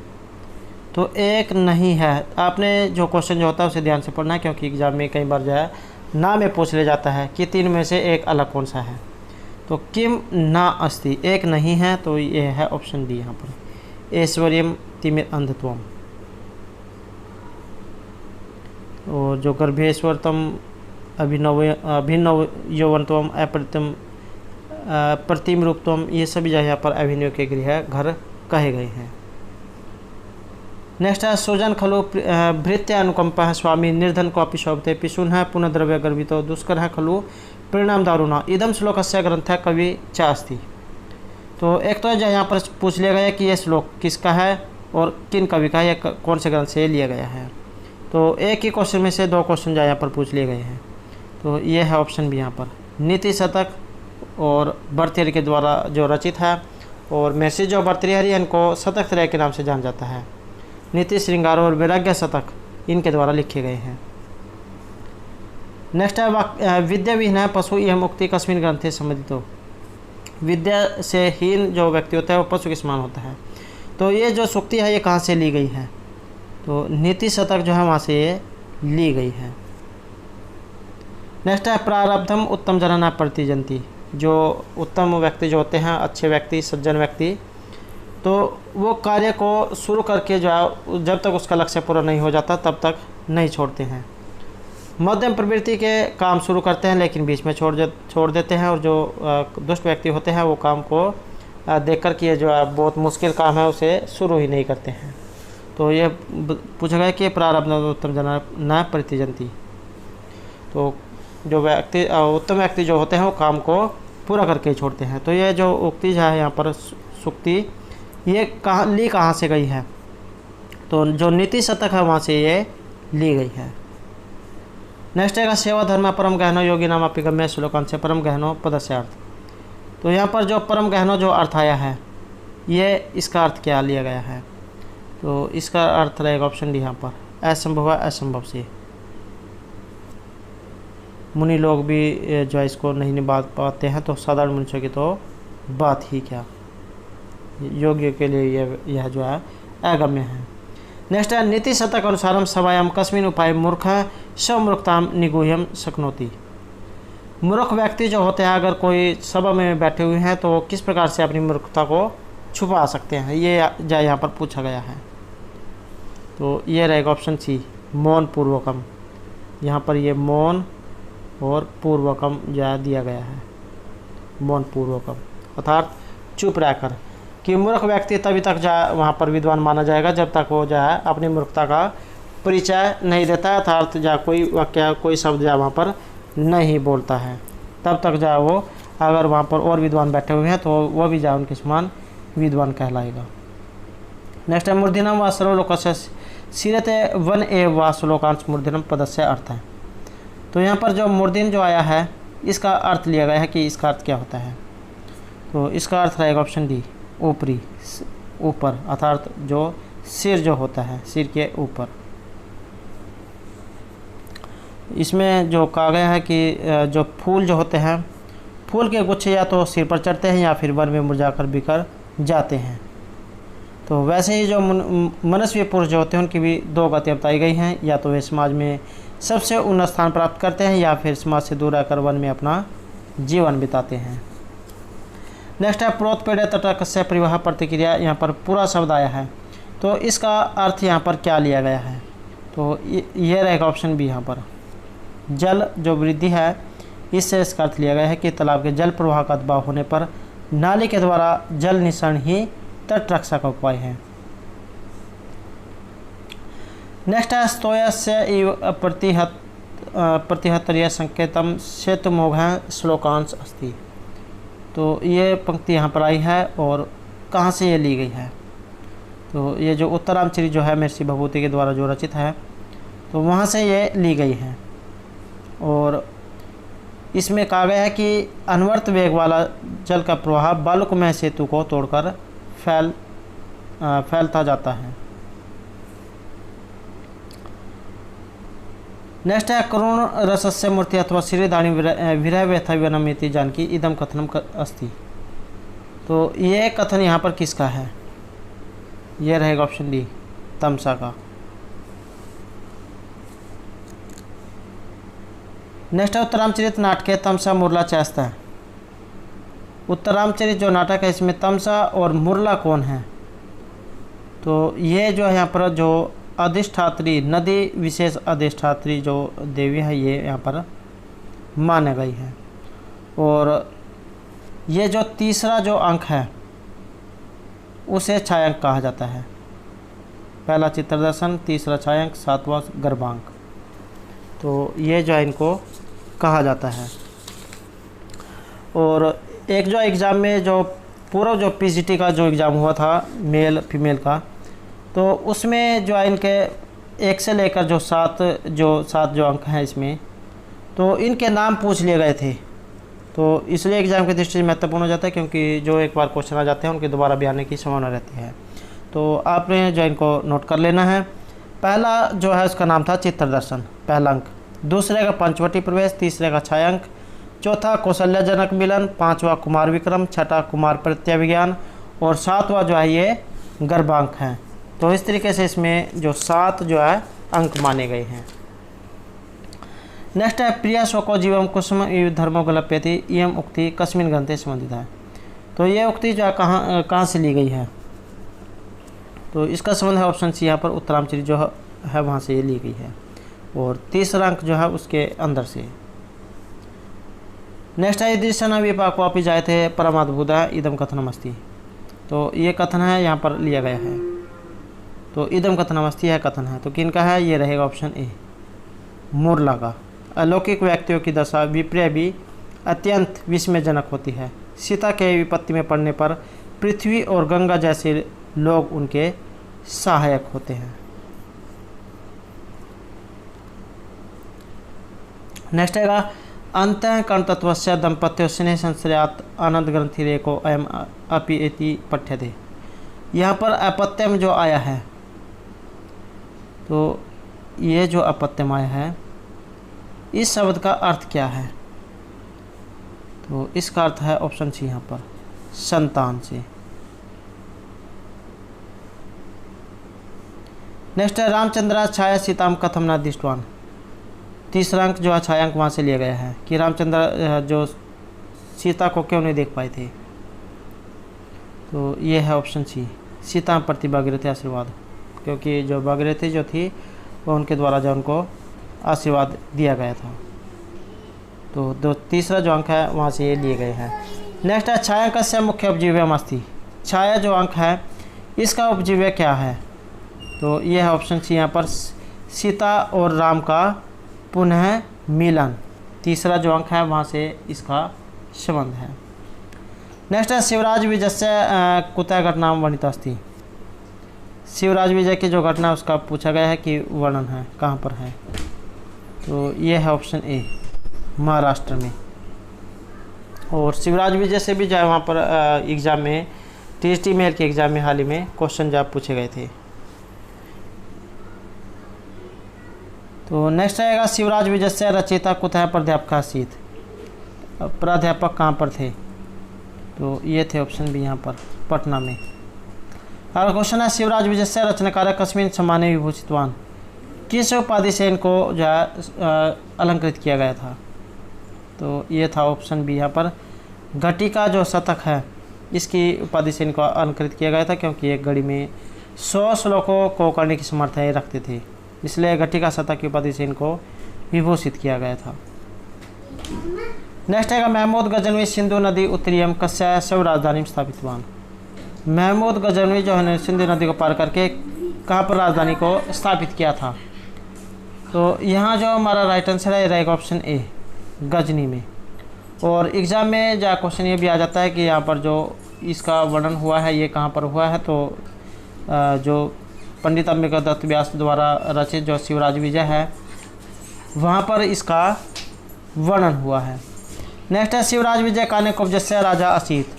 तो एक नहीं है। आपने जो क्वेश्चन जो होता है उसे ध्यान से पढ़ना है, क्योंकि एग्जाम में कई बार जो है नाम में पूछ लिया जाता है कि तीन में से एक अलग कौन सा है। तो किम ना अस्ति, एक नहीं है, तो ये है ऑप्शन डी यहाँ पर, ऐश्वर्यम तिमिर अंधत्वम। और जो गर्भेश्वरतम अभिनव यौवनत्वम अप्रतिम प्रतिम रूपत्वम, ये सभी जो यहाँ पर अभिनव के गृह घर कहे गए हैं। नेक्स्ट है सुजन खलु भृत्य अनुकंपा स्वामी निर्धन कॉपी शोभते पिशुन है पुनः द्रव्य गर्भितो दुष्कर है खलु परिणाम दारुणा इदम श्लोकस्य ग्रंथ कवि चास्ति। तो एक तो जो यहाँ पर पूछ लिया गया कि ये श्लोक किसका है और किन कवि का है, या कौन से ग्रंथ से लिया गया है। तो एक ही क्वेश्चन में से दो क्वेश्चन जो यहाँ पर पूछ लिए गए हैं। तो ये है ऑप्शन भी यहाँ पर, नीति शतक और भर्तृहरि के द्वारा जो रचित है, और मैसेज जो भर्तृहरि इनको शतक त्रय के नाम से जाना जाता है। नीति श्रृंगार और वैराग्य शतक इनके द्वारा लिखे गए हैं। नेक्स्ट है विद्या विहीन है पशु यह मुक्ति कस्मिन ग्रंथे संबंधित हो। विद्या से हीन जो व्यक्ति होता है वो पशु के समान होता है। तो ये जो सूक्ति है ये कहाँ से ली गई है? तो नीति शतक जो है वहाँ से ये ली गई है। नेक्स्ट है प्रारब्धम उत्तम जना प्रतिजंती। जो उत्तम व्यक्ति जो होते हैं, अच्छे व्यक्ति, सज्जन व्यक्ति, तो वो कार्य को शुरू करके जो है जब तक उसका लक्ष्य पूरा नहीं हो जाता तब तक नहीं छोड़ते हैं। मध्यम प्रवृत्ति के काम शुरू करते हैं लेकिन बीच में छोड़ देते हैं। और जो दुष्ट व्यक्ति होते हैं वो काम को देख कर कि ये जो बहुत मुश्किल काम है उसे शुरू ही नहीं करते हैं। तो ये पूछा गया कि प्रारब्ध उत्तम जना न प्रतिजंती। तो जो व्यक्ति उत्तम व्यक्ति जो होते हैं वो काम को पूरा करके छोड़ते हैं। तो ये जो उक्ति है यहाँ पर सूक्ति, ये कहाँ से गई है? तो जो नीति शतक है वहाँ से ये ली गई है। नेक्स्ट है सेवा धर्म परम गहनो योगी नाम अपिगम्य श्लोकांश से परम गहनो पदस्य अर्थ। तो यहाँ पर जो परम गहनो जो अर्थ आया है ये इसका अर्थ क्या लिया गया है? तो इसका अर्थ रहेगा ऑप्शन डी यहाँ पर, असंभव असंभव से। मुनि लोग भी जो है इसको नहीं निभा पाते हैं, तो साधारण मनुष्यों की तो बात ही क्या, योग्य के लिए यह जो है अगम्य है। नेक्स्ट है नीति शतक अनुसारम सभायाम कस्मिन उपाय मूर्ख स्वमूर्खताम निगूह्यम शक्नोति। मूर्ख व्यक्ति जो होते हैं अगर कोई सभा में बैठे हुए हैं तो किस प्रकार से अपनी मूर्खता को छुपा सकते हैं, ये जो यहाँ पर पूछा गया है। तो ये रहेगा ऑप्शन सी, मौन पूर्वकम। यहाँ पर ये मौन और पूर्वकम जो दिया गया है, मौन पूर्वकम अर्थात चुप रहकर। कि मूर्ख व्यक्ति तभी तक जो वहाँ पर विद्वान माना जाएगा जब तक वो जो है अपनी मूर्खता का परिचय नहीं देता है, अर्थात जो कोई वाक्य कोई शब्द जो वहाँ पर नहीं बोलता है, तब तक जो वो अगर वहाँ पर और विद्वान बैठे हुए हैं तो वो भी जो उनके समान विद्वान कहलाएगा। नेक्स्ट है मूर्धन्यम व सर्वलोकस्य सीरते वन एव व श्लोकांश मूर्धन्यम पदस्य अर्थ है। तो यहाँ पर जो मूर्धन्य जो आया है इसका अर्थ लिया गया है कि इसका अर्थ क्या होता है। तो इसका अर्थ रहेगा ऑप्शन डी, ऊपरी, ऊपर, अर्थात जो सिर जो होता है सिर के ऊपर। इसमें जो कहा गया है कि जो फूल जो होते हैं, फूल के गुच्छे या तो सिर पर चढ़ते हैं या फिर वन में मुरझाकर बिखर जाते हैं। तो वैसे ही जो मनस्वी पुरुष जो होते हैं उनकी भी दो गतियाँ बताई गई हैं, या तो वे समाज में सबसे उन्नत स्थान प्राप्त करते हैं या फिर समाज से दूर रहकर वन में अपना जीवन बिताते हैं। नेक्स्ट है प्रोतपेड़ तटक से परिवाह प्रतिक्रिया। यहाँ पर पूरा शब्द आया है तो इसका अर्थ यहाँ पर क्या लिया गया है? तो ये रहेगा ऑप्शन बी यहाँ पर, जल जो वृद्धि है इससे इसका अर्थ लिया गया है कि तालाब के जल प्रवाह का दबाव होने पर नाली के द्वारा जल निस्सरण ही तट रक्षा का उपाय है। नेक्स्ट है स्तोयस्य इव प्रतिहत्तरीय संकेतम सेतुमोघ श्लोकांश अस्ति। तो ये पंक्ति यहाँ पर आई है और कहाँ से ये ली गई है? तो ये जो उत्तरामचरी जो है महर्षि भभूति के द्वारा जो रचित है, तो वहाँ से ये ली गई है। और इसमें कहा गया है कि अनवर्त वेग वाला जल का प्रवाह बालुकमय सेतु को तोड़कर फैलता जाता है। नेक्स्ट है करुण रसस्य मूर्ति अथवा श्रीधानी विरह व्यथा विनमिति जानकी इदम कथनम अस्ति। तो ये कथन यहाँ पर किसका है? ये रहेगा ऑप्शन डी, तमसा का। नेक्स्ट है उत्तरामचरित नाटक तमसा मुरला चैस्त है। उत्तरामचरित जो नाटक है इसमें तमसा और मुरला कौन है? तो ये जो है यहाँ पर जो अधिष्ठात्री, नदी विशेष अधिष्ठात्री जो देवी है, ये यहाँ पर माने गई है। और ये जो तीसरा जो अंक है उसे छायांक कहा जाता है। पहला चित्रदर्शन, तीसरा छायांक, सातवां गर्भांक। तो ये जो है इनको कहा जाता है। और एक जो एग्ज़ाम में जो पूरा जो पीजीटी का जो एग्ज़ाम हुआ था मेल फीमेल का, तो उसमें जो है इनके 1 से लेकर जो 7 जो अंक हैं इसमें, तो इनके नाम पूछ लिए गए थे। तो इसलिए एग्ज़ाम की दृष्टि से महत्वपूर्ण हो जाता है, क्योंकि जो एक बार क्वेश्चन आ जाते हैं उनके दोबारा भी आने की संभावना रहती है। तो आपने जो इनको नोट कर लेना है। पहला जो है उसका नाम था चित्रदर्शन, पहला अंक। दूसरे का पंचवटी प्रवेश, तीसरे का छायांक, चौथा कौशल्याजनक मिलन, पांचवा कुमार विक्रम, छठा कुमार प्रत्याभिज्ञान और सातवां जो है ये गर्भांक है। तो इस तरीके से इसमें जो 7 जो है अंक माने गए हैं। नेक्स्ट है प्रिया शोको जीवम कुसुम धर्मो गलप्यति इयम उक्ति कस्मिन ग्रंथे संबंधित है। तो ये उक्ति जो है कहाँ से ली गई है? तो इसका संबंध है ऑप्शन सी, यहाँ पर उत्तरामचरी जो है वहाँ से ये ली गई है। और तीसरा अंक जो है उसके अंदर से। नेक्स्ट है दृश्य विपाक वापी जाए थे परमाद्भुत इदम कथनमस्ति। तो ये कथन है यहाँ पर लिया गया है। तो इदम कथनमस्ति है कथन है, तो किनका है? ये रहेगा ऑप्शन ए, मुरला का। अलौकिक व्यक्तियों की दशा विप्रिय भी अत्यंत विस्मयजनक होती है। सीता के विपत्ति में पड़ने पर पृथ्वी और गंगा जैसे लोग उनके सहायक होते हैं। नेक्स्ट है अंतःकरणतत्वस्य दंपत्यो स्नेह संश्रयात आनंद ग्रंथिरेको अयम अपि इति पठ्यते। यहाँ पर अपत्यम जो आया है, तो ये जो अपत्यम आया है इस शब्द का अर्थ क्या है? तो इसका अर्थ है ऑप्शन सी, यहाँ पर संतान से। नेक्स्ट है रामचंद्र छाया सीताम कथम न दृष्टवान। तीसरा अंक जो है छायांक वहाँ से लिया गया है कि रामचंद्र जो सीता को क्यों नहीं देख पाए थे। तो ये है ऑप्शन सी, सीता प्रति भागीरथी आशीर्वाद, क्योंकि जो भागीरथी जो थी वो उनके द्वारा जो उनको आशीर्वाद दिया गया था। तो तीसरा जो अंक है वहाँ से ये लिए गए हैं। नेक्स्ट है छायांकस्य मुख्य उपजीव्यम अस्ति। छाया जो अंक है इसका उपजीव्य क्या है? तो ये है ऑप्शन सी, यहाँ पर सीता और राम का पुनः मिलन। तीसरा जो अंक है वहाँ से इसका संबंध है। नेक्स्ट है शिवराज विजय से कुतः घटना वर्णिता अस्ति। शिवराज विजय की जो घटना उसका पूछा गया है कि वर्णन है कहाँ पर है। तो ये है ऑप्शन ए, महाराष्ट्र में। और शिवराज विजय से भी जो है वहाँ पर एग्ज़ाम में टीएसटी मेल के एग्ज़ाम में हाल ही में क्वेश्चन जब पूछे गए थे। तो नेक्स्ट आएगा शिवराज विजय से रचयिता कुतः प्राध्यापक आसीत। प्राध्यापक कहाँ पर थे? तो ये थे ऑप्शन बी, यहाँ पर पटना में। अगला क्वेश्चन है शिवराज विजय से रचनाकार कस्मिन सम्माने विभूषितवान। किस उपाधि से इनको जो है अलंकृत किया गया था? तो ये था ऑप्शन बी, यहाँ पर घटिका जो शतक है इसकी उपाधि से इनको अलंकृत किया गया था, क्योंकि एक घड़ी में 100 श्लोकों को करने की समर्थ रखते थे, इसलिए घटिका शतक की उपाधि से इनको विभूषित किया गया था। नेक्स्ट है महमूद गजनवी सिंधु नदी उत्तरीयम कस्य शव राजधानी स्थापितवान। महमूद गजनवी जो है सिंधु नदी को पार करके कहाँ पर राजधानी को स्थापित किया था? तो यहाँ जो हमारा राइट आंसर है रहेगा ऑप्शन ए, गजनी में। और एग्ज़ाम में जो क्वेश्चन ये भी आ जाता है कि यहाँ पर जो इसका वर्णन हुआ है ये कहाँ पर हुआ है। तो जो पंडित अंबिका दत्त व्यास द्वारा रचित जो शिवराज विजय है वहाँ पर इसका वर्णन हुआ है। नेक्स्ट है शिवराज विजय कान्यकुब्जस्य राजा असीत।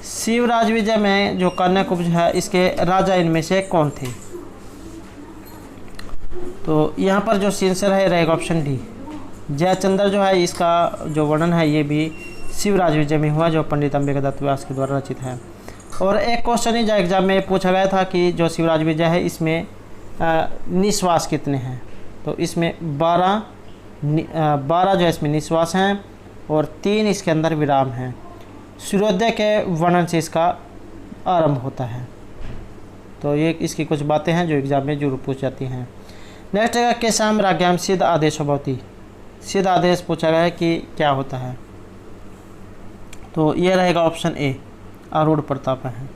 शिवराज विजय में जो कान्यकुब्ज है इसके राजा इनमें से कौन थे? तो यहाँ पर जो आंसर है रहेगा ऑप्शन डी, जयचंद्र जो है इसका जो वर्णन है ये भी शिवराज विजय में हुआ जो पंडित अंबिका दत्त व्यास के द्वारा रचित है। और एक क्वेश्चन ही जो एग्जाम में पूछा गया था कि जो शिवराज विजय है इसमें निश्वास कितने हैं? तो इसमें 12 जो इसमें निश्वास हैं और 3 इसके अंदर विराम हैं। सूर्योदय के वर्णन से इसका आरंभ होता है। तो ये इसकी कुछ बातें हैं जो एग्जाम में जरूर पूछ जाती हैं। नेक्स्ट है केशाम राज्ञाम सिद्ध आदेश भवति। सिद्ध आदेश पूछा गया है कि क्या होता है? तो ये रहेगा ऑप्शन ए, आरूढ़ प्रताप है।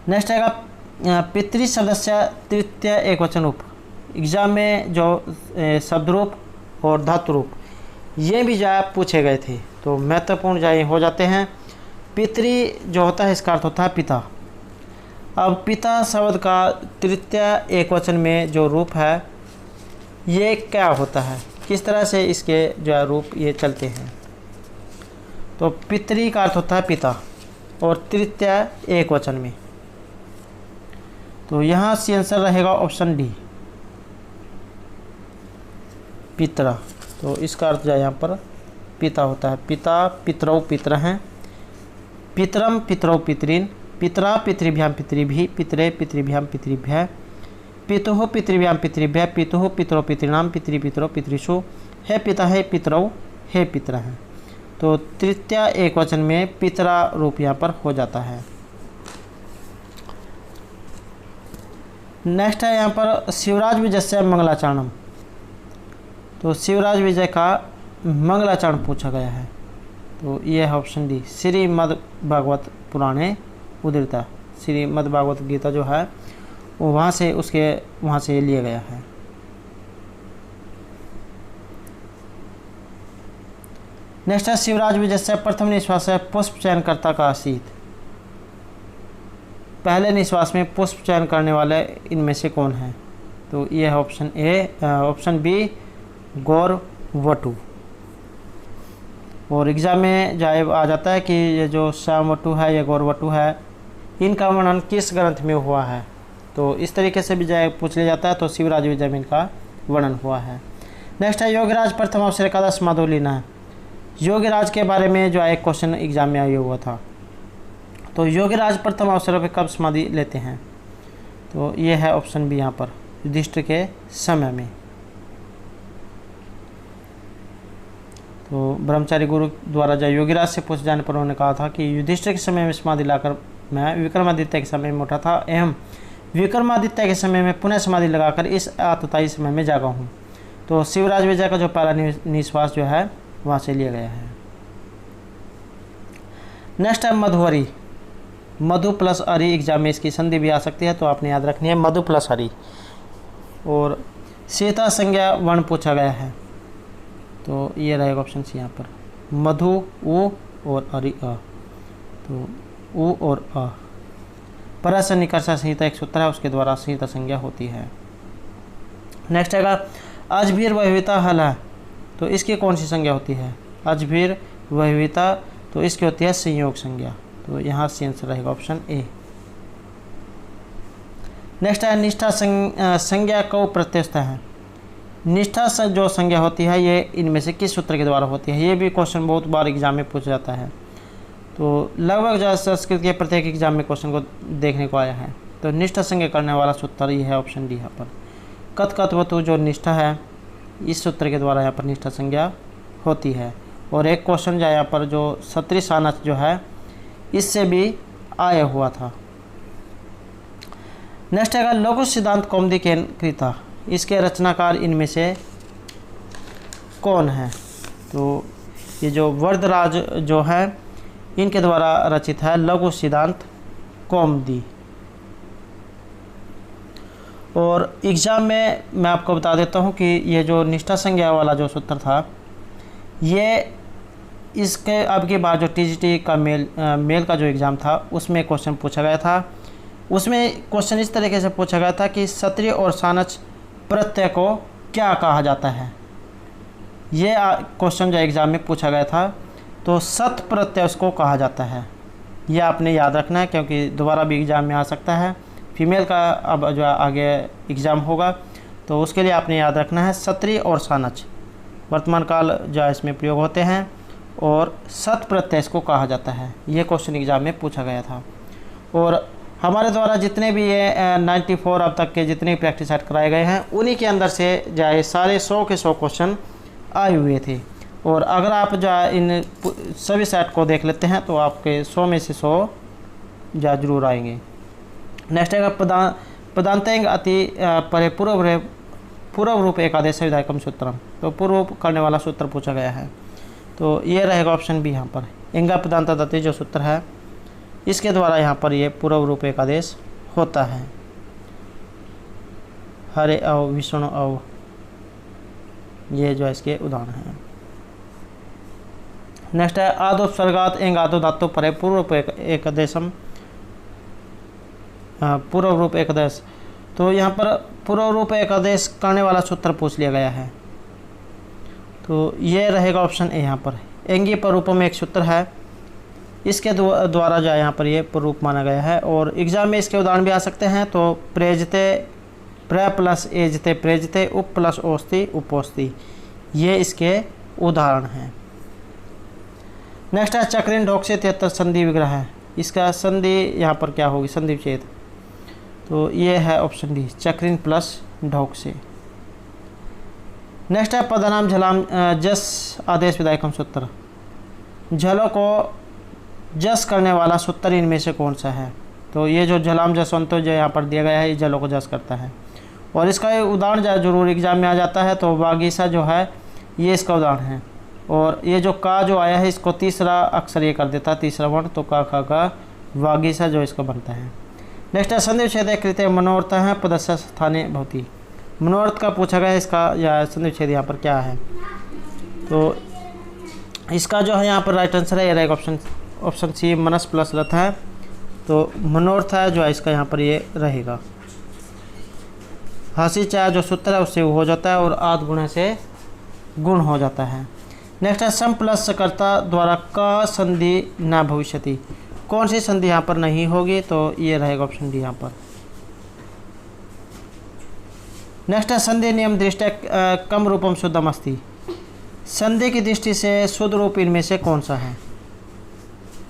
नेक्स्ट आएगा पितृ सदस्य तृतीय एकवचन रूप। एग्जाम में जो शब्द रूप और धातु रूप ये भी जो पूछे गए थे तो महत्वपूर्ण जो हो जाते हैं। पितृ जो होता है इसका अर्थ होता है पिता। अब पिता शब्द का तृतीय एकवचन में जो रूप है ये क्या होता है, किस तरह से इसके जो रूप ये चलते हैं? तो पितृ का अर्थ होता है पिता और तृतीय एकवचन में। तो यहाँ से आंसर रहेगा ऑप्शन डी, पितरा। तो इसका अर्थ जो यहाँ पर पिता होता है। पिता पितरौ पितर हैं, पितरम पितरौ पितरीन, पितरा पितृभ्याम पितृभि, पितरे पितृभ्याम पितृभ्य, पितुः पितृभ्याम पितृभ्य, पितुः पितरौ पितॄणाम पितृपितरौ पितृषु, हे पिता हे पितरौ हे पितर हैं। तो तृतीय एकवचन में पितरा रूप यहाँ पर हो जाता है। नेक्स्ट है यहाँ पर शिवराज विजय से मंगलाचरणम। तो शिवराज विजय का मंगलाचरण पूछा गया है। तो ये है ऑप्शन डी, श्रीमद् भागवत पुराणे उद्धृता। श्रीमद् भागवत गीता जो है वो वहाँ से लिया गया है। नेक्स्ट है शिवराज विजय से प्रथम निश्वास है पुष्प चयनकर्ता का आसीत। पहले निश्वास में पुष्प चयन करने वाले इनमें से कौन है? तो ये है ऑप्शन ए, ऑप्शन बी गौरवटु। और एग्जाम में जाए आ जाता है कि ये जो श्यामवटु है ये गौरवटु है, इनका वर्णन किस ग्रंथ में हुआ है? तो इस तरीके से भी जाए पूछ लिया जाता है। तो शिवराज विजय में इनका वर्णन हुआ है। नेक्स्ट है योगीराज प्रथम अवसर एकादश समाधि लीना है। योगीराज के बारे में जो एक क्वेश्चन एग्जाम में आया हुआ था। तो योगीराज प्रथम अवसर पर कब समाधि लेते हैं? तो ये है ऑप्शन बी यहाँ पर युधिष्ठिर के समय में। तो ब्रह्मचारी गुरु द्वारा जब योगीराज से पूछे जाने पर उन्होंने कहा था कि युधिष्ठिर के समय में समाधि लाकर मैं विक्रमादित्य के समय में उठा था एवं विक्रमादित्य के समय में पुनः समाधि लगाकर इस आतताई समय में जागा हूँ। तो शिवराज विजय का जो पहला निश्वास जो है वहाँ से लिया गया है। नेक्स्ट है मधुवरी। मधु प्लस अरी एग्जाम में इसकी संधि भी आ सकती है तो आपने याद रखनी है मधु प्लस अरी। और सीता संज्ञा वर्ण पूछा गया है। तो ये रहेगा ऑप्शन सी यहाँ पर मधु उ और अरि अ। तो उ और अ परस निकर्षा संहिता एक सूत्र है उसके द्वारा सीता संज्ञा होती है। नेक्स्ट आएगा अजभीर वहिविता हल है। तो इसकी कौन सी संज्ञा होती है? अजभीर वहिविता, तो इसकी होती है संयोग संज्ञा। तो यहाँ से आंसर रहेगा ऑप्शन ए। नेक्स्ट है निष्ठा संज्ञा को प्रत्यस्त है। निष्ठा से जो संज्ञा होती है ये इनमें से किस सूत्र के द्वारा होती है? ये भी क्वेश्चन बहुत बार एग्जाम में पूछा जाता है। तो लगभग जो संस्कृत के प्रत्येक एग्जाम में क्वेश्चन को देखने को आया है। तो निष्ठा संज्ञा करने वाला सूत्र ये है ऑप्शन डी यहाँ पर कथकथवतु। जो निष्ठा है इस सूत्र के द्वारा यहाँ पर निष्ठा संज्ञा होती है। और एक क्वेश्चन जो यहाँ पर जो सत्री सानच जो है इससे भी आया हुआ था। नेक्स्ट है लघु सिद्धांत कौमुदी के कृता। इसके रचनाकार इनमें से कौन है? तो ये जो वरदराज जो है इनके द्वारा रचित है लघु सिद्धांत कौमुदी। और एग्ज़ाम में मैं आपको बता देता हूँ कि ये जो निष्ठा संज्ञा वाला जो सूत्र था ये इसके अब की बार जो टीजीटी का मेल का जो एग्ज़ाम था उसमें क्वेश्चन पूछा गया था। उसमें क्वेश्चन इस तरीके से पूछा गया था कि सत्रीय और सानच प्रत्यय को क्या कहा जाता है। ये क्वेश्चन जो एग्ज़ाम में पूछा गया था, तो सत प्रत्यय उसको कहा जाता है। यह आपने याद रखना है क्योंकि दोबारा भी एग्ज़ाम में आ सकता है। फीमेल का अब जो आगे एग्ज़ाम होगा तो उसके लिए आपने याद रखना है सत्रीय और सानच वर्तमान काल जो इसमें प्रयोग होते हैं और सत प्रत्यय इसको कहा जाता है। ये क्वेश्चन एग्ज़ाम में पूछा गया था। और हमारे द्वारा जितने भी ये 94 अब तक के जितने प्रैक्टिस सेट कराए गए हैं उन्हीं के अंदर से जाए सारे 100 के 100 क्वेश्चन आए हुए थे। और अगर आप इन सभी सेट को देख लेते हैं तो आपके 100 में से 100 जरूर आएंगे। नेक्स्ट है पदांतांग अति परे पूर्व रूप एकादेश विधायकम सूत्रम, तो पूर्व करने वाला सूत्र पूछा गया है। तो ये रहेगा ऑप्शन बी यहाँ पर। इंगा पदांत दत्ति जो सूत्र है इसके द्वारा यहाँ पर ये पूर्व रूप एकादेश होता है। हरे अव विष्णु अव, ये जो है इसके उदाहरण हैं। नेक्स्ट है आदोपसर्गात एंग आदो धातु परे पूर्व रूप एकादेशम, पूर्व रूप एकादेश। तो यहाँ पर पूर्व रूप एकादेश करने वाला सूत्र पूछ लिया गया है। तो ये रहेगा ऑप्शन ए यहाँ पर। एंगी पर रूपों में एक सूत्र है, इसके द्वारा जो है यहाँ पर ये रूप माना गया है। और एग्जाम में इसके उदाहरण भी आ सकते हैं। तो प्रेजते प्र प्लस एजते प्रेजते उप प्लस ओस्ति उपोस्ति, ये इसके उदाहरण हैं। नेक्स्ट है चक्रिन ढोक से 73 संधि विग्रह है। इसका संधि यहाँ पर क्या होगी, संधि विच्छेद। तो ये है ऑप्शन डी चक्रिन प्लस ढोक से। नेक्स्ट है पदनाम झलाम जस आदेश विधायकम सूत्र, झलों को जस करने वाला सूत्र इनमें से कौन सा है। तो ये जो झलाम जसवंतो जो यहाँ पर दिया गया है ये जलों को जस करता है। और इसका उदाहरण जरूर एग्जाम में आ जाता है। तो वागीसा जो है ये इसका उदाहरण है। और ये जो का जो आया है इसको तीसरा अक्षर ये कर देता है, तीसरा वर्ण, तो का वागीसा जो इसका बनता है। नेक्स्ट है संधि विच्छेद कृत्य मनोर्थ है पदस्य स्थानीय भवती, मनोर्थ का पूछा गया है इसका या संधि विच्छेद यहाँ पर क्या है। तो इसका जो है यहाँ पर राइट आंसर है ये रहेगा ऑप्शन सी मनस प्लस रथ है। तो मनोर्थ है जो है इसका यहाँ पर ये रहेगा। हासी चाहे जो सूत्र है उससे वो हो जाता है और आध गुणा से गुण हो जाता है। नेक्स्ट है सम प्लस कर्ता द्वारा का संधि न भविष्यति, कौन सी संधि यहाँ पर नहीं होगी। तो ये रहेगा ऑप्शन डी यहाँ पर। नेक्स्ट है संधि नियम दृष्टया कम रूपम शुद्धम अस्ति, संधि की दृष्टि से शुद्ध रूप इनमें से कौन सा है।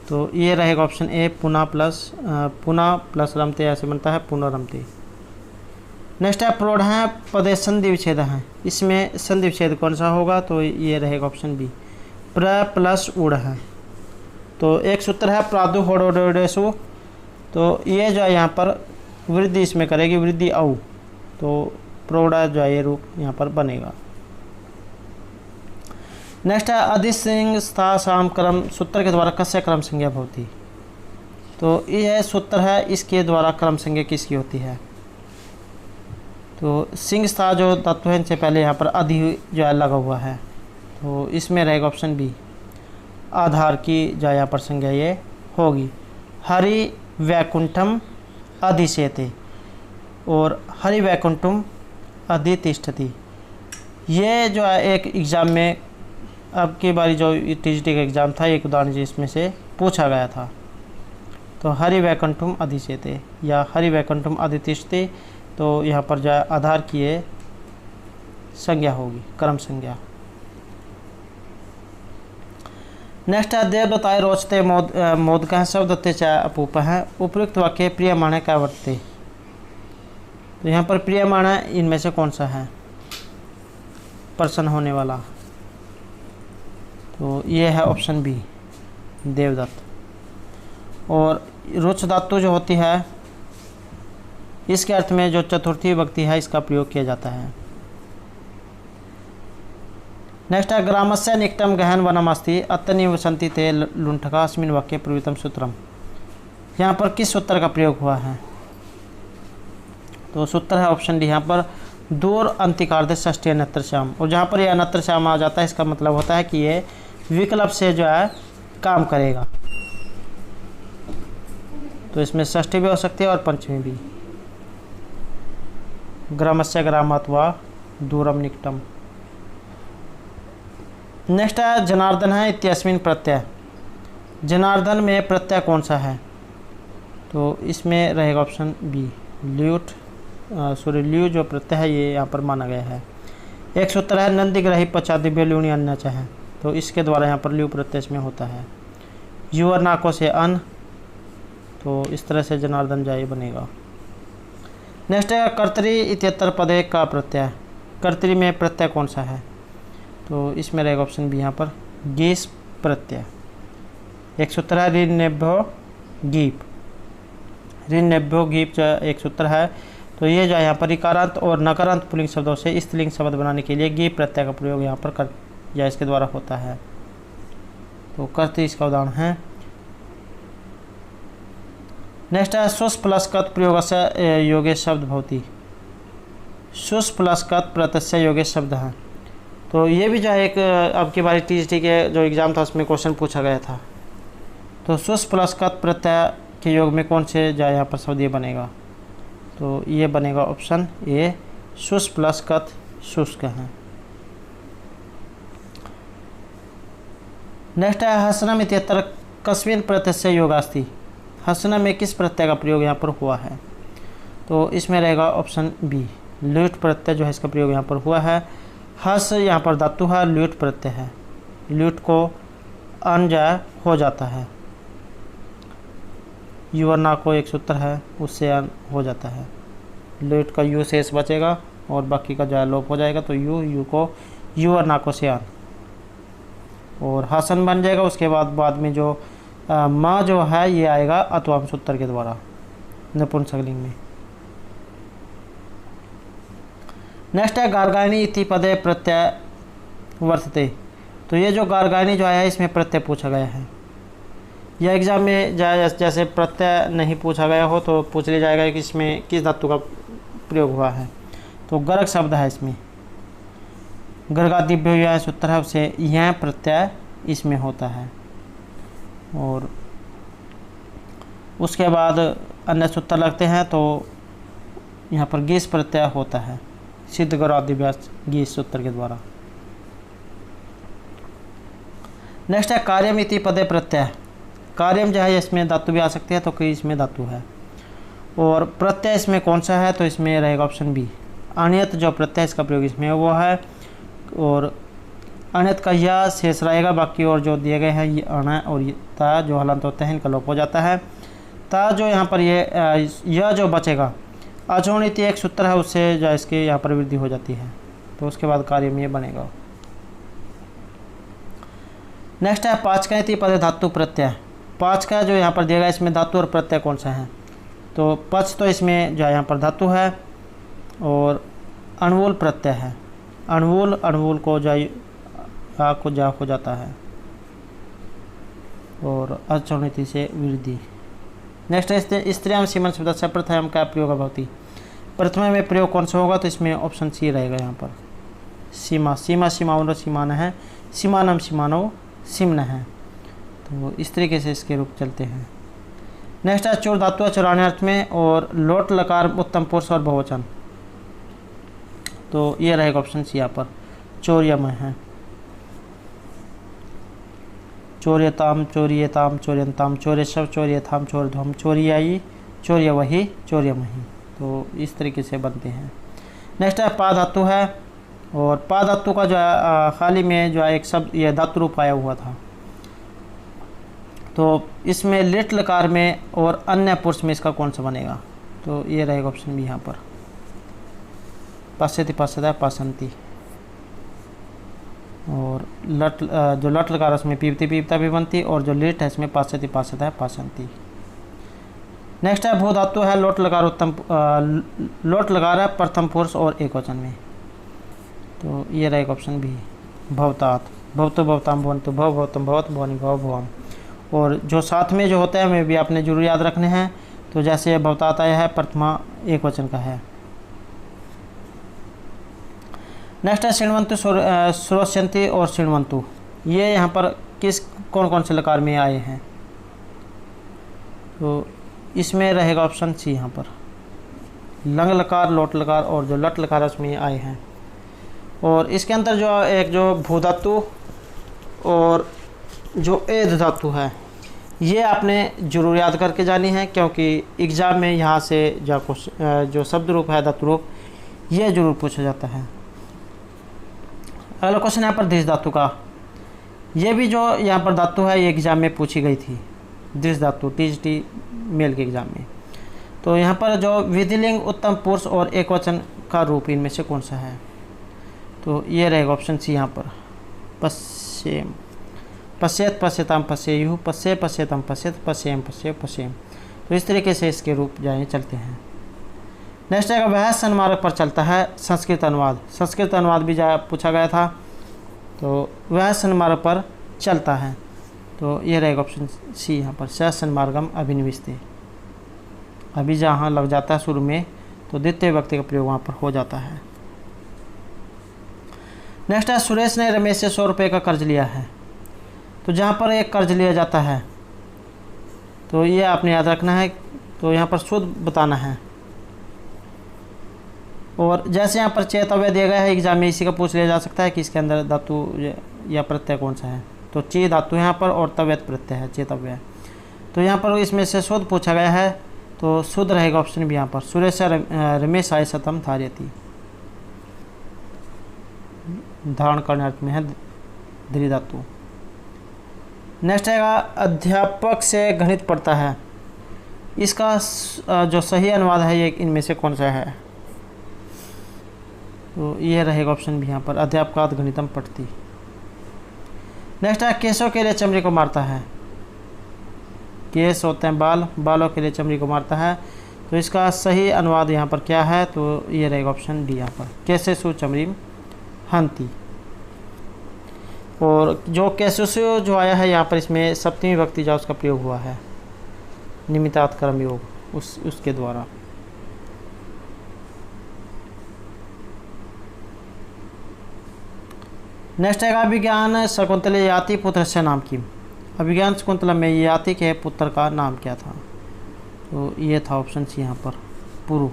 तो ये रहेगा ऑप्शन ए पुनः प्लस रमते, ऐसे बनता है पुनरमते। नेक्स्ट है प्रौढ़ है पदे संधि विच्छेद है, इसमें संधि विच्छेद कौन सा होगा। तो ये रहेगा ऑप्शन बी प्र प्लस उड़ है। तो एक सूत्र है प्रादु होडोडेसु, तो ये जो है यहाँ पर वृद्धि इसमें करेगी वृद्धि औ, तो प्रौढ़ जो है ये रूप यहाँ पर बनेगा। नेक्स्ट है अधिसिंग स्था शाम क्रम सूत्र के द्वारा कस्य क्रम संज्ञा भवती, तो यह सूत्र है इसके द्वारा क्रम संज्ञा किसकी होती है। तो सिंह स्था जो तत्व है इनसे पहले यहाँ पर अधि जो है लगा हुआ है। तो इसमें रहेगा ऑप्शन बी आधार की जो यहाँ पर संज्ञा ये होगी। हरि वैकुंठम अधिशेते और हरि वैकुंठम अधितिष्ठति, ये जो है एक एग्ज़ाम में अब की बारी जो टीजीटी का एग्ज़ाम था एक उदाहरण जिसमें से पूछा गया था। तो हरि वैकुंठम अधिशेते या हरि वैकुंठम अधितिष्ठति, तो यहाँ पर जो आधार की ये संज्ञा होगी क्रम संज्ञा। नेक्स्ट है देवदत्ताय रोचते मोदक शब्दते चाहे अपूप है, उपयुक्त वाक्य प्रियमाण क्या वर्तते। तो यहाँ पर प्रियमाण इनमें से कौन सा है प्रसन्न होने वाला। तो ये है ऑप्शन बी देवदत्त। और रुच धातु जो होती है इसके अर्थ में जो चतुर्थी विभक्ति है इसका प्रयोग किया जाता है। नेक्स्ट है ग्रामस्य निकटम गहन वनम अस्ति अत्र निवसन्ति ते लुंठका अस्मिन् वाक्ये प्रवृत्तम सूत्रम, यहाँ पर किस सूत्र का प्रयोग हुआ है। तो सूत्र है ऑप्शन डी यहाँ पर दूर अंतिकार्ध षष्ठी अनत्र श्याम, और जहाँ पर ये अनत्र श्याम आ जाता है इसका मतलब होता है कि ये विकल्प से जो है काम करेगा। तो इसमें षष्ठी भी हो सकती है और पंचमी भी। ग्रामस्य ग्रामात् वा दूरम निकटम। नेक्स्ट है जनार्दन है इत्यस्मिन् प्रत्यय। जनार्दन में प्रत्यय कौन सा है? तो इसमें रहेगा ऑप्शन बी ल्यूट। ल्यू जो प्रत्यय है ये यहाँ पर माना गया है। एक सूत्र है नंदिग्रही पचादिव्य ल्यूनि अन्य है, तो इसके द्वारा यहाँ पर ल्यू प्रत्यय इसमें होता है। यू और नाको से अन, तो इस तरह से जनार्दन जाय बनेगा। नेक्स्ट है कर्तरी इत्यत्र पदे का प्रत्यय। कर्तरी में प्रत्यय कौन सा है? तो इसमें रहेगा ऑप्शन बी यहाँ पर गीस प्रत्यय। एक सूत्र है ऋन्नेभ्यो गीप। ऋन्नेभ्यो गीप जो एक सूत्र है, तो ये जो है यहाँ पर इकारांत और नकारांत पुल्लिंग शब्दों से स्त्रीलिंग शब्द बनाने के लिए गीप प्रत्यय का प्रयोग यहाँ पर कर या इसके द्वारा होता है। तो कर्तरी इसका उदाहरण है। नेक्स्ट है सुस प्लस कत प्रयोग से योगे शब्द भवती। सुस प्लस कत प्रत्यय योगे शब्द है, तो ये भी जो है एक अब की बारी टीजीटी के जो एग्ज़ाम था उसमें क्वेश्चन पूछा गया था। तो सुस प्लस कत प्रत्यय के योग में कौन से जो है यहाँ पर शब्द ये बनेगा? तो ये बनेगा ऑप्शन ए सुस प्लस कत शुष्क है। नेक्स्ट है हसनम इत्यत्र कस्मिन् प्रत्यय योगास्ति। हसनम में किस प्रत्यय का प्रयोग यहाँ पर हुआ है? तो इसमें रहेगा ऑप्शन बी ल्यूट प्रत्यय जो है इसका प्रयोग यहाँ पर हुआ है। हस यहाँ पर धातु है, ल्यूट प्रत्यय है। ल्यूट को अन जा हो जाता है। यू और ना को एक सूत्र है उससे अन हो जाता है। ल्यूट का यू शेष बचेगा और बाकी का जो लोप हो जाएगा, तो यू को यू और ना को से अन और हसन बन जाएगा। उसके बाद में जो माँ जो है ये आएगा अत्वाम सूत्र के द्वारा नपुंसकलिंग में। नेक्स्ट है गार्गायनी इति पदे प्रत्यय वर्तते। तो ये जो गार्गायनी जो है इसमें प्रत्यय पूछा गया है। यह एग्जाम में जैसे प्रत्यय नहीं पूछा गया हो तो पूछ लिया जाएगा कि इसमें किस धातु का प्रयोग हुआ है। तो गर्ग शब्द है इसमें, गर्गादिभ्यो यह सूत्र है उसे यह प्रत्यय इसमें होता है। और उसके बाद अन्य सूत्र लगते हैं, तो यहाँ पर गीस प्रत्यय होता है सिद्ध गौरादिभ्यास गीस सूत्र के द्वारा। नेक्स्ट है कार्यम इति पदे प्रत्यय। कार्यम जो है इसमें धातु भी आ सकती है, तो कई इसमें धातु है। और प्रत्यय इसमें कौन सा है? तो इसमें रहेगा ऑप्शन बी अनियत जो प्रत्यय इसका प्रयोग इसमें वो है। और अनियत का यह शेष रहेगा, बाकी और जो दिए गए हैं ये अण और ता जो हलंत होते हैं इनका लोप हो जाता है। ता जो यहाँ पर यह जो बचेगा अचोणित एक सूत्र है उससे जो इसके यहाँ पर वृद्धि हो जाती है, तो उसके बाद कार्य में ये बनेगा। नेक्स्ट है पाचकैति पदे धातु प्रत्यय। पाँच का जो यहाँ पर दिया गया इसमें धातु और प्रत्यय कौन सा है? तो पच तो इसमें जो यहाँ पर धातु है और अणुवूल प्रत्यय है। अणुवूल को जा हो जाता है और अचोणिति से वृद्धि। नेक्स्ट है स्त्रियां सीमन शब्द से प्रथम का प्रयोग भवती। प्रथम में प्रयोग कौन सा होगा? तो इसमें ऑप्शन सी रहेगा यहाँ पर सीमा। सीमाउन सीमान है, सीमानम सीमानो सिमन है, तो इस तरीके से इसके रूप चलते हैं। नेक्स्ट है चोर धातु चौराने अर्थ में और लोट लकार उत्तम पुरुष और बहुवचन, तो ये रहेगा ऑप्शन सी यहाँ पर चौर्यम है। चौर्यताम चौर्यताम चौर्यंताम चौर्यशव चौर्यथाम चौर्यध्वम चौर्यायी चौर्यवही चौर्यमही, तो इस तरीके से बनते हैं। नेक्स्ट है पा धातु है और पा धातु का जो है खाली में जो है एक शब्द यह धातु रूप आया हुआ था, तो इसमें लिट लकार में और अन्य पुरुष में इसका कौन सा बनेगा? तो ये रहेगा ऑप्शन बी यहाँ पर पास्यति पास्यता पासंती। और लट जो लट लकार उसमें पीपती पीपता भी बनती और जो लिट है इसमें पास्यति पास्यता पासंती। नेक्स्ट है भू धातु है लोट लकार उत्तम लोट लकार है प्रथम पुरुष और एक वचन में, तो ये रहेगा ऑप्शन बी भवतात। भवतो भवताम भवन्तु भव भवतम भवत भवानी भव भवाम। और जो साथ में जो होता है हमें भी आपने जरूर याद रखने हैं, तो जैसे भवतात आया है प्रथमा एक वचन का है। नेक्स्ट है शृण्वन्तु श्रोष्यन्ति और शृण्वन्तु। ये यहाँ पर कौन कौन से लकार में आए हैं, तो इसमें रहेगा ऑप्शन सी। यहाँ पर लंग लकार, लोट लकार और जो लट लकार है उसमें आए हैं। और इसके अंदर जो भू धातु और जो एध धातु है ये आपने जरूर याद करके जानी है, क्योंकि एग्ज़ाम में यहाँ से जो शब्द रूप है, धातु रूप, ये जरूर पूछा जाता है। अगला क्वेश्चन यहाँ पर दृश्य धातु का, ये भी जो यहाँ पर धातु है ये एग्ज़ाम में पूछी गई थी, दृश्य धातु टीजीटी मेल के एग्ज़ाम में। तो यहाँ पर जो विधिलिंग, उत्तम पुरुष और एकवचन का रूप इनमें से कौन सा है, तो ये रहेगा ऑप्शन सी। यहाँ पर पश्चिम, पश्येत, पश्यताम, पश्येयुः, पश्ये, पश्यतम, पश्येत, पश्येम, पश्ये, पश्येम। तो इस तरीके से इसके रूप जाए चलते हैं। नेक्स्ट आएगा वह सन्मार्ग पर चलता है संस्कृत अनुवाद। संस्कृत अनुवाद भी पूछा गया था, तो वह सन्मार्ग पर चलता है, तो ये रहेगा ऑप्शन सी। यहाँ पर स सन्मार्गम अभिनिविष्टे, अभी जहाँ लग जाता है शुरू में तो द्वितीय व्यक्ति का प्रयोग वहाँ पर हो जाता है। नेक्स्ट है सुरेश ने रमेश से 100 रुपये का कर्ज लिया है। तो जहाँ पर एक कर्ज लिया जाता है तो ये आपने याद रखना है, तो यहाँ पर शुद्ध बताना है। और जैसे यहाँ पर चेतव्य दिया गया है एग्जाम में, इसी का पूछ लिया जा सकता है कि इसके अंदर धातु या प्रत्यय कौन सा है, तो चे धातु यहाँ पर और तव्यत प्रत्यय है, चेतव्य। तो यहाँ पर इसमें से शुद्ध पूछा गया है, तो शुद्ध रहेगा ऑप्शन भी। यहाँ पर सुरेश रमेश आय शतम धार्यति, धारण करने अर्थ में है दृ धातु। नेक्स्ट आएगा अध्यापक से गणित पढ़ता है। इसका जो सही अनुवाद है ये इनमें से कौन सा है, तो ये रहेगा ऑप्शन भी। यहाँ पर अध्यापकात् गणितम पठति। नेक्स्ट है केशों के लिए चमड़ी को मारता है। केश होते हैं बाल, बालों के लिए चमड़ी को मारता है, तो इसका सही अनुवाद यहाँ पर क्या है, तो ये रहेगा ऑप्शन डी। यहाँ पर केशेषु चमड़ीम हंति। और जो केशेषु जो आया है यहाँ पर, इसमें सप्तमी विभक्ति जा उसका प्रयोग हुआ है, निमित्तार्थ कर्म योग उसके द्वारा। नेक्स्ट है अभिज्ञान शकुंतले याति पुत्र से नाम की। अभिज्ञान शकुंतला में याति के पुत्र का नाम क्या था, तो ये था ऑप्शन सी यहाँ पर पुरु।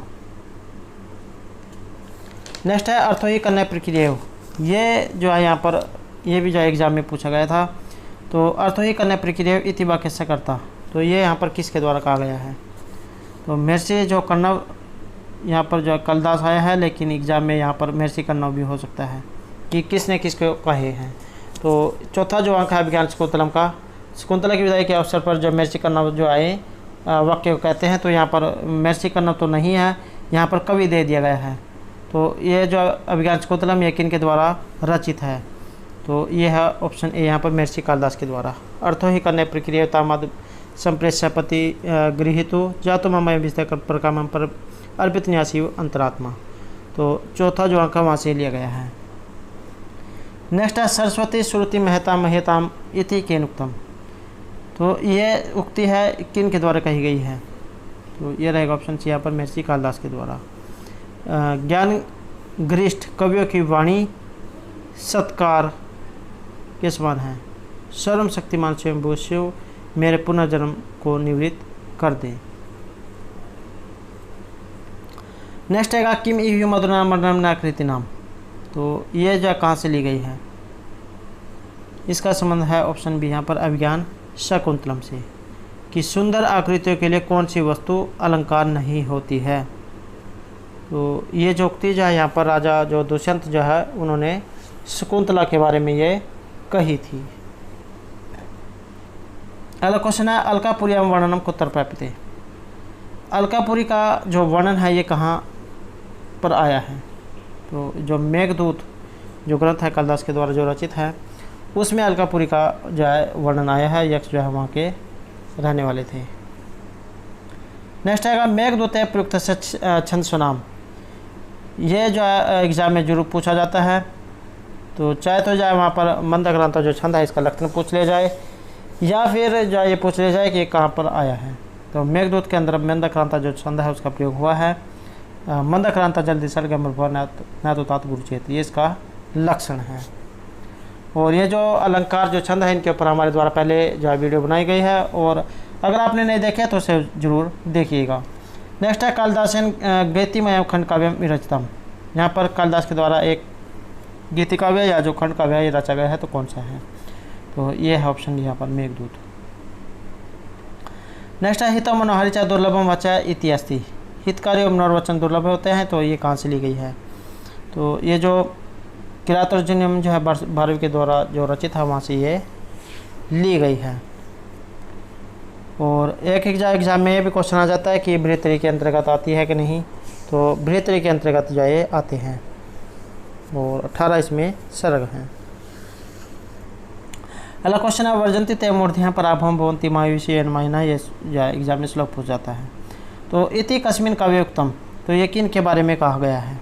नेक्स्ट है अर्थो ही कन्या प्रक्रिया। ये जो है यहाँ पर, ये भी जो एग्जाम में पूछा गया था, तो अर्थो ही कन्या प्रक्रिया इति वाक्य से करता, तो ये यहाँ पर किसके द्वारा कहा गया है, तो महर्षि जो कण्व यहाँ पर जो कालिदास आया है, लेकिन एग्जाम में यहाँ पर महर्षि कण्व भी हो सकता है कि किसने किसको कहे हैं। तो चौथा जो अंक है अभिज्ञान शकुंतलम का, शकुंतला की विदाई के अवसर पर जो महर्षि कण्व जो आए वाक्य को कहते हैं, तो यहाँ पर महर्षि कण्व तो नहीं है, यहाँ पर कवि दे दिया गया है। तो ये जो अभिज्ञान शकुंतलम ये किन के द्वारा रचित है, तो ये है ऑप्शन ए यहाँ पर महर्षि कालिदास के द्वारा। अर्थो ही कन्या प्रक्रिया तामद संप्रेष्यपति गृहीतो जातो ममय विस्तक प्रकामम पर अर्पित न्यासी अंतरात्मा। तो चौथा जो अंक वहाँ से लिया गया है। नेक्स्ट है सरस्वती श्रुति महता महेताम इति केनुक्तम। तो ये उक्ति है किन के द्वारा कही गई है, तो ये रहेगा ऑप्शन सी यहाँ पर महर्षि कालिदास के द्वारा। ज्ञान गरिष्ठ कवियों की वाणी सत्कार के समान है। सर्व शक्तिमान स्वयं शिव मेरे पुनर्जन्म को निवृत्त कर दे। नेक्स्ट है किम इहु मधुना मरणम नाकृति नाम। तो ये जो कहाँ से ली गई है, इसका संबंध है ऑप्शन बी यहाँ पर अभिज्ञान शकुंतलम से, कि सुंदर आकृतियों के लिए कौन सी वस्तु अलंकार नहीं होती है। तो ये जो उक्ति जो है यहाँ पर राजा जो दुष्यंत जो है उन्होंने शकुंतला के बारे में ये कही थी। अगला क्वेश्चन है अलकापुरी वर्णनम कुत्र प्राप्यते। अलकापुरी का जो वर्णन है ये कहाँ पर आया है, तो जो मेघदूत जो ग्रंथ है कालिदास के द्वारा जो रचित है उसमें अलकापुरी का जो है वर्णन आया है। यक्ष जो है वहाँ के रहने वाले थे। नेक्स्ट आएगा मेघदूत है प्रयुक्त से छंद सुनाम। ये जो है एग्जाम में जरूर पूछा जाता है, तो चाहे तो जाए वहाँ पर मंदक्रांता जो छंद है इसका लक्षण पूछ लिया जाए, या फिर जो ये पूछ लिया जाए कि कहाँ पर आया है। तो मेघदूत के अंदर मंदक्रांता जो छंद है उसका प्रयोग हुआ है। मंदक्रांता जल्दी सर गमर न तो तात गुरुचेत, ये इसका लक्षण है। और ये जो अलंकार जो छंद है इनके ऊपर हमारे द्वारा पहले जो है वीडियो बनाई गई है, और अगर आपने नहीं देखे तो उसे ज़रूर देखिएगा। नेक्स्ट है कालिदासन गीतिमय खंड काव्यम विरचितम। यहाँ पर कालिदास के द्वारा एक गीति काव्य या जो खंड काव्य ये रचा गया है तो कौन सा है? तो ये है ऑप्शन यहाँ पर मेघदूत। नेक्स्ट है हित मनोहारी च दुर्लभम वचा इति अस्ति। हितकारी और मनोवचन दुर्लभ होते हैं, तो ये कहाँ से ली गई है? तो ये जो किरातोर्जुनीयम जो है भारवी के द्वारा जो रचित है वहाँ से ये ली गई है। और एक एग्जाम में ये भी क्वेश्चन आ जाता है कि बृहत्तरी के अंतर्गत आती है कि नहीं, तो बृहत्तरी के अंतर्गत जो ये आते हैं, और 18 इसमें सर्ग हैं। अगला क्वेश्चन है वर्जंती तय मूर्तियाँ पराभम भवंती मायुषी माइना, ये जो एग्जाम में श्लोक पूछ जाता है। तो इति कस्मिन काव्योक्तम, तो ये किन के बारे में कहा गया है?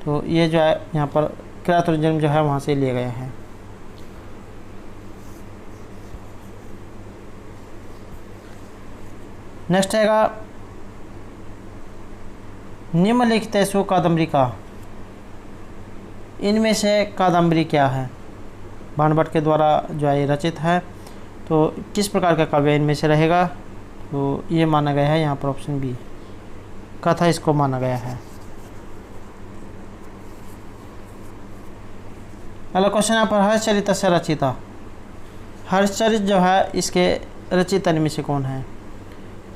तो ये जो है यहाँ पर किरातोर्जुनीयम जो है वहाँ से लिए गए हैं। नेक्स्ट हैगा निम्नलिखितेषु कादम्बरिका, इनमें से कादम्बरी क्या है? बाणभट्ट के द्वारा जो है रचित है, तो किस प्रकार का काव्य इनमें से रहेगा? तो ये माना गया है यहाँ पर ऑप्शन बी कथा इसको माना गया है। अगला क्वेश्चन यहाँ पर हर्षचरित से रचिता, हर्षचरित जो है इसके रचित इनमें से कौन है?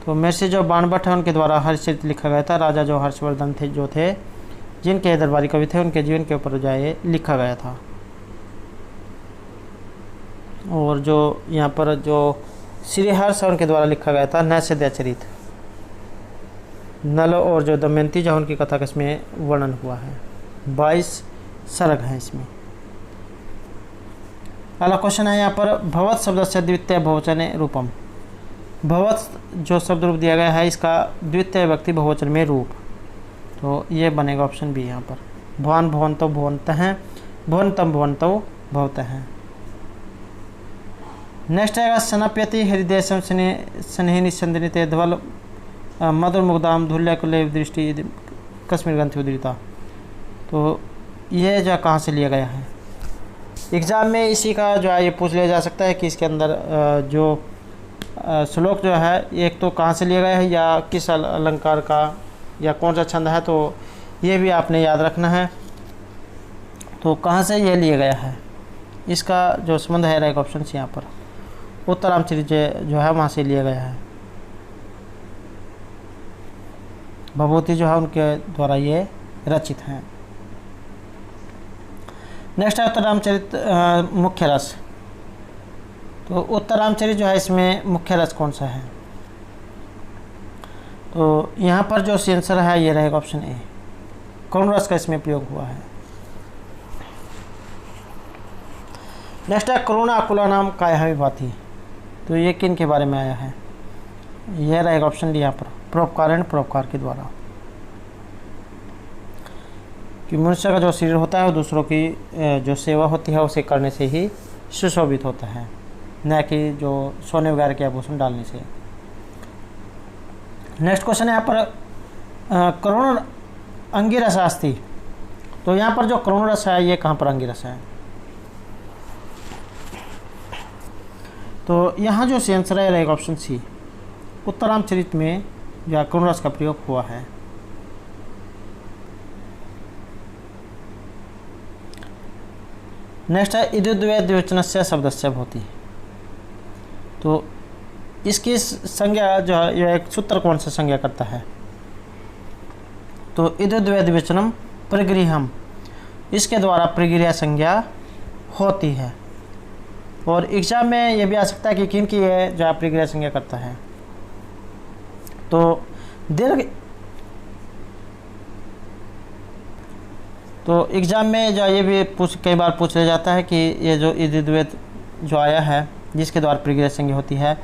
तो मेरे से जो बाणभट्ट है उनके द्वारा हर्षचरित लिखा गया था। राजा जो हर्षवर्धन थे जो थे जिनके दरबारी कवि थे उनके जीवन के ऊपर जो है लिखा गया था। और जो यहाँ पर जो श्री हर्ष उनके द्वारा लिखा गया था नैषधीयचरित। नल और जो दमयंती जो उनकी कथा का इसमें वर्णन हुआ है। 22 सर्ग हैं इसमें। अगला क्वेश्चन है यहाँ पर भवत शब्द से द्वितीय बहुवचन रूपम। भवत जो शब्द रूप दिया गया है इसका द्वितीय व्यक्ति बहुवचन में रूप, तो ये बनेगा ऑप्शन बी यहाँ पर भवन भवंतो भवंत हैं, भवंतम भवंतो भवत हैं। नेक्स्ट आएगा सनप्यति हृदय सन्हिनी संदनिते ध्वल मधुर मुग्धाम धुल्यकुले दृष्टि कश्मीर ग्रंथि उदृता। तो ये जो कहाँ से लिया गया है? एग्ज़ाम में इसी का जो है ये पूछ लिया जा सकता है कि इसके अंदर जो श्लोक जो है एक तो कहाँ से लिया गया है या किस अलंकार का या कौन सा छंद है, तो ये भी आपने याद रखना है। तो कहाँ से ये लिया गया है इसका जो संबंध है रहेगा ऑप्शन सी यहाँ पर उत्तरामचरित जो है वहाँ से लिया गया है। भभूति जो है उनके द्वारा ये रचित हैं। नेक्स्ट है उत्तरामचरित मुख्य रस। तो उत्तरामचरित जो है इसमें मुख्य रस कौन सा है? तो यहाँ पर जो आंसर है ये रहेगा ऑप्शन ए करुण रस का इसमें प्रयोग हुआ है। नेक्स्ट है करुणा अकुला नाम काया विभाति। तो ये किन के बारे में आया है? यह रहेगा ऑप्शन डी यहाँ पर परोपकार एंड परोपकार के द्वारा, कि मनुष्य का जो शरीर होता है वो दूसरों की जो सेवा होती है उसे करने से ही सुशोभित होता है, न कि जो सोने वगैरह के आभूषण डालने से। नेक्स्ट क्वेश्चन है यहाँ पर करुण अंगिरस अस्ति। तो यहाँ पर जो करुण रस है ये कहाँ पर अंगिरस है? तो यहाँ जो आंसर है रहेगा ऑप्शन सी उत्तरामचरित में जो करुण रस का प्रयोग हुआ है। नेक्स्ट है इद्युद्वय द्विवचनस्य शब्दस्य भवति। तो इसकी संज्ञा जो है यह एक सूत्र कौन सा संज्ञा करता है? तो इद्युद्वय द्विवचनम प्रगृहम, इसके द्वारा प्रगृह संज्ञा होती है। और एग्जाम में यह भी आ सकता है कि किन की है जो प्रगृह संज्ञा करता है। तो दीर्घ तो एग्ज़ाम में जो ये भी कई बार पूछ लिया जाता है कि ये जो इद्युद्वय जो आया है जिसके द्वारा प्रगृह संज्ञा होती है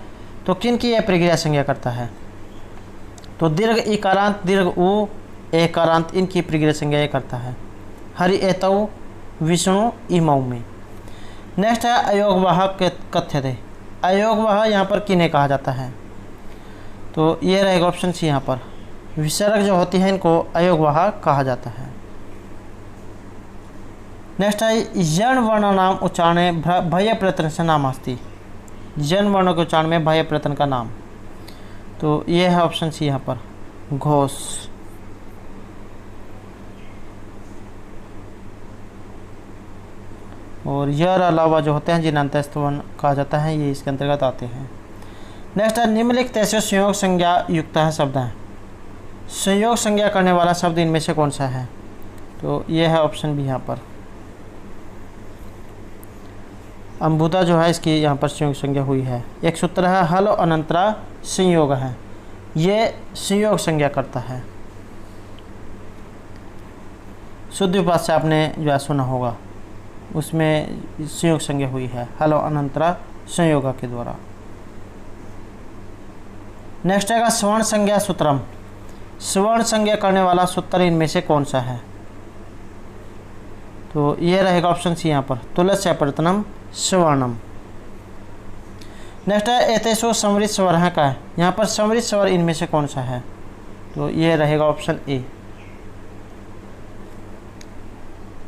तो किन की यह प्रगृह संज्ञा करता है? तो दीर्घ इकारांत दीर्घ उ एकारांत इनकी प्रगृह संज्ञा ये करता है। हरि एतौ विष्णु इमौ में। नेक्स्ट है अयोगवाह कथ्यते। अयोगवाह यहाँ पर किन्हें कहा जाता है? तो ये रहेगा ऑप्शन सी यहाँ पर विसर्ग जो होती है इनको अयोगवाह कहा जाता है। नेक्स्ट है यण वर्ण नाम उच्चारणे भय प्रयत्न से नाम अस्ति। यण वर्ण के उच्चारण में भय प्रयत्न का नाम, तो ये है ऑप्शन सी यहाँ पर घोष। और यर अलावा जो होते हैं जिन्हें अंतस्थ वर्ण कहा जाता है, ये इसके अंतर्गत आते हैं। नेक्स्ट है निम्नलिखित ऐसे संयोग संज्ञा युक्त है शब्द हैं। संयोग संज्ञा करने वाला शब्द इनमें से कौन सा है, तो ये है ऑप्शन बी यहाँ पर अम्बुदा जो है, इसकी यहाँ पर संयोग संज्ञा हुई है। एक सूत्र है हल अनंतरा संयोग है, ये संयोग संज्ञा करता है। शुद्ध विपात से आपने जो है सुना होगा, उसमें संयोग संज्ञा हुई है हल अनंतरा संयोग के द्वारा। नेक्स्ट है स्वर्ण संज्ञा सूत्रम। स्वर्ण संज्ञा करने वाला सूत्र इनमें से कौन सा है, तो ये रहेगा ऑप्शन सी यहाँ पर तुलस्य प्रतनम स्वर्णम। नेक्स्ट है एतेषु समृद्ध स्वर है का है, यहाँ पर समृद्ध स्वर इनमें से कौन सा है, तो ये रहेगा ऑप्शन ए।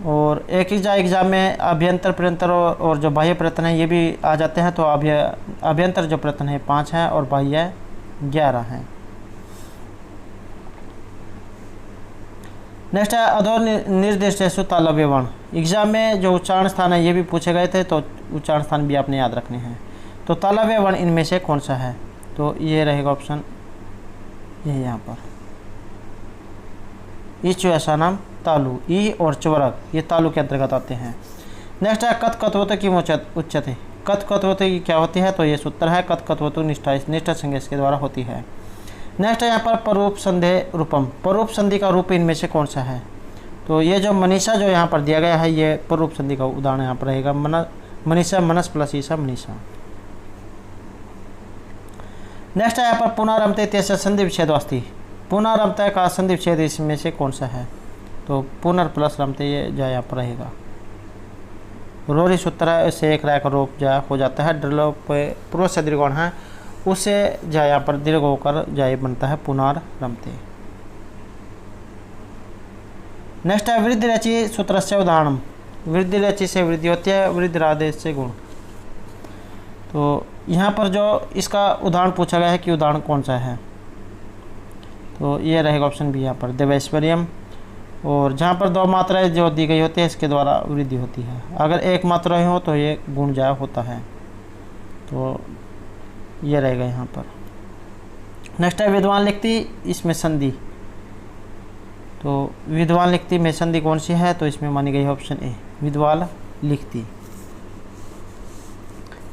और एक एग्जाम में अभ्यंतर प्रयंतर और जो बाह्य प्रयत्न है ये भी आ जाते हैं, तो अभ्यंतर जो प्रयत्न है 5 है और बाह्य 11 है। नेक्स्ट है अधो निर्दिष्टेषु तालव्य वर्ण। एग्जाम में जो उच्चारण स्थान है ये भी पूछे गए थे, तो उच्चारण स्थान भी आपने याद रखने हैं। तो तालव्य वर्ण इनमें से कौन सा है, तो ये रहेगा ऑप्शन ये यहाँ पर ईचु ऐसा नाम तालु, ई और चवरक ये तालु के अंतर्गत आते हैं। नेक्स्ट है कथ कथवतु की उच्चते। कथ कथवतु की क्या होती है, तो ये सूत्र है कथ कथवतु निष्ठा संज्ञा इसके द्वारा होती है। नेक्स्ट है यहाँ पर परूप संधे रूपम। परूप संधि का रूप इनमें से कौन सा है, तो ये जो मनीषा जो यहाँ पर दिया गया है ये परूप संधि का उदाहरण यहाँ पर रहेगा। मनीषा मनस प्लस ईसा मनीषा। नेक्स्ट है यहाँ पर पुनरमते तेज संधि विच्छेद अस्ति। पुनरमते का संधि विच्छेद इसमें से कौन सा है, तो पुनर प्लस रमते ये जो यहाँ पर रहेगा। रोरी सूत्र है, इससे एक राय का रूप जो हो जाता है। ड्रलोप पूर्व से दीर्घ है, उससे जो यहाँ पर दीर्घ होकर जो बनता है पुनर रमते। नेक्स्ट है वृद्धि रचि सूत्र से उदाहरण। वृद्धि रचि से वृद्धि होती है, वृद्धि आदेश से गुण। तो यहाँ पर जो इसका उदाहरण पूछा गया है कि उदाहरण कौन सा है, तो ये रहेगा ऑप्शन बी यहाँ पर देवैश्वर्यम। और जहाँ पर 2 मात्राएं जो दी गई होती है इसके द्वारा वृद्धि होती है। अगर 1 मात्रा हो तो ये गुण जाया होता है, तो ये रहेगा यहाँ पर। नेक्स्ट है विद्वान लिखती, इसमें संधि। तो विद्वान लिखती में संधि कौन सी है, तो इसमें मानी गई है ऑप्शन ए विद्वान लिखती।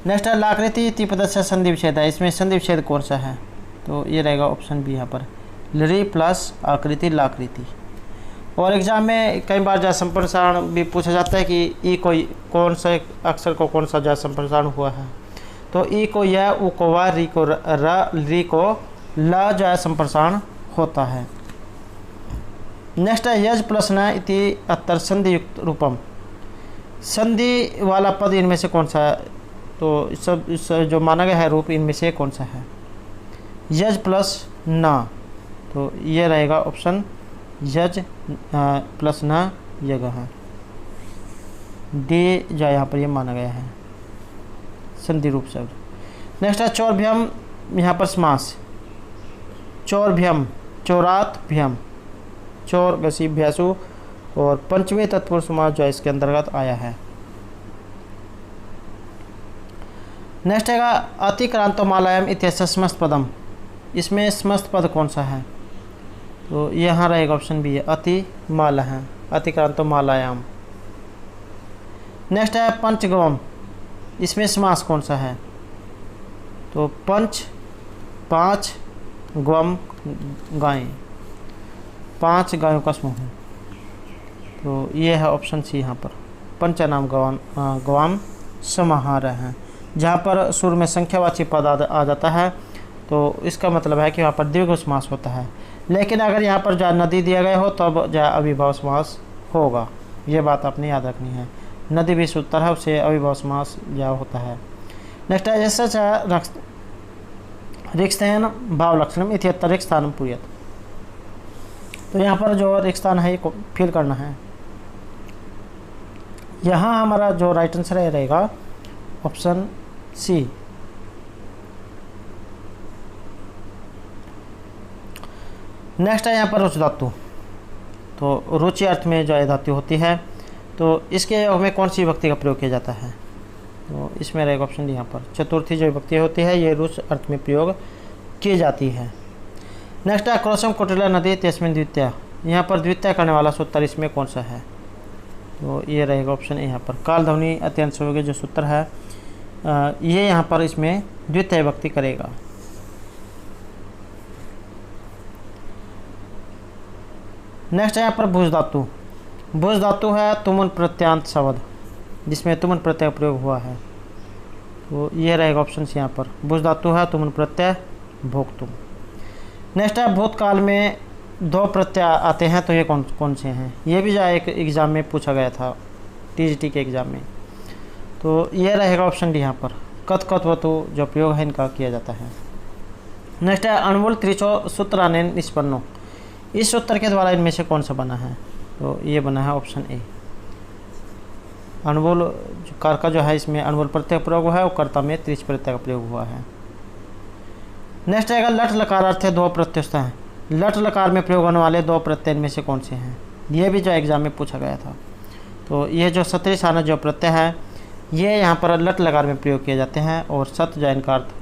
नेक्स्ट है लाकृति तिपद से संधि विच्छेद है, इसमें संधि विच्छेद कौन सा है, तो ये रहेगा ऑप्शन बी यहाँ पर लरी प्लस आकृति लाकृति। और एग्जाम में कई बार जा संप्रसारण भी पूछा जाता है कि ई कोई कौन सा अक्षर को कौन सा जा संप्रसारण हुआ है, तो ई को या उ को वा री को री को ल जो संप्रसारण होता है। नेक्स्ट है यज प्लस न इति अत्तर संधि युक्त रूपम। संधि वाला पद इनमें से कौन सा है, तो इस जो माना गया है रूप इनमें से कौन सा है, यज प्लस न, तो ये रहेगा ऑप्शन यज प्लस न यग है। डी जो यहाँ पर ये माना गया है संधि रूप शब्द। नेक्स्ट है चौरभ्यम, यहाँ पर समास। चौरभ्यम चौरात भ्यम, चौर गसी भ्यासु और पंचमी तत्पुरुष समास जो इसके अंतर्गत आया है। नेक्स्ट है अतिक्रांतो मालायाम इत्यस्य समस्त पदम। इसमें समस्त पद कौन सा है, तो यहाँ रहेगा ऑप्शन बी है अति माला है, अतिक्रांतो मालायाम। नेक्स्ट है पंचगवम, इसमें समास कौन सा है, तो पंच 5 गवम गायें, 5 गायों का समूह, तो ये है ऑप्शन सी यहाँ पर पंचनाम गवाम समाहार है। जहाँ पर सुर में संख्यावाची पद आ जाता है तो इसका मतलब है कि वहाँ पर दीर्घ समास होता है। लेकिन अगर यहाँ पर जहाँ नदी दिया गया हो तब जहाँ अविभाव समास होगा, ये बात आपने याद रखनी है। नदी भी सूत्र है, उससे अविभाव समास जहाँ होता है। नेक्स्ट है जैसे रिक्स्थान भाव लक्षणम इत्यत्र रिक्त स्थानम पूयत। तो यहाँ पर जो रिक्त स्थान है ये फिल करना है। यहाँ हमारा जो राइट आंसर है रहेगा ऑप्शन सी। नेक्स्ट है यहाँ पर रुच धातु। तो रुचि अर्थ में जो धातु होती है, तो इसके योग में कौन सी विभक्ति का प्रयोग किया जाता है? तो इसमें रहेगा ऑप्शन डी। यहाँ पर चतुर्थी जो विभक्ति होती है ये रुच अर्थ में प्रयोग की जाती है। नेक्स्ट है क्रोशम कोटिला नदी तेस्मिन द्वितीय। यहाँ पर द्वितीय करने वाला सूत्र इसमें कौन सा है? तो ये रहेगा ऑप्शन ए। यहाँ पर काल ध्वनि अत्यंत संयोगी जो सूत्र है ये यहाँ पर इसमें द्वितीय विभक्ति करेगा। नेक्स्ट है यहाँ पर भुज धातु। भुज धातु है तुमुन प्रत्यांत शब्द, जिसमें तुमुन प्रत्यय प्रयोग हुआ है। तो ये रहेगा ऑप्शन सी। यहाँ पर भुज धातु है तुमुन प्रत्यय भोक्तुम। नेक्स्ट है भूतकाल में दो प्रत्यय आते हैं, तो ये कौन कौन से हैं? ये भी जो एक एग्ज़ाम में पूछा गया था, टीजीटी के एग्ज़ाम में। तो ये रहेगा ऑप्शन डी। यहाँ पर कथ कथवतु जो प्रयोग है इनका किया जाता है। नेक्स्ट है अणुबल त्रिचो सूत्राने निष्पन्नो। इस सूत्र के द्वारा इनमें से कौन सा बना है? तो ये बना है ऑप्शन ए। अणुबल जो कारका जो है इसमें अणुबल प्रत्यय प्रयोग हुआ है और कर्ता में त्रिच प्रत्यय का प्रयोग हुआ है। नेक्स्ट आएगा लट लकार अर्थ है दो प्रत्युष्ट हैं। लट लकार में प्रयोग होने वाले दो प्रत्यय इनमें से कौन से हैं? ये भी जो एग्जाम में पूछा गया था। तो ये जो सत्री साना जो प्रत्यय है ये यहाँ पर लट लकार में प्रयोग किए जाते हैं और सत जो इनका अर्थ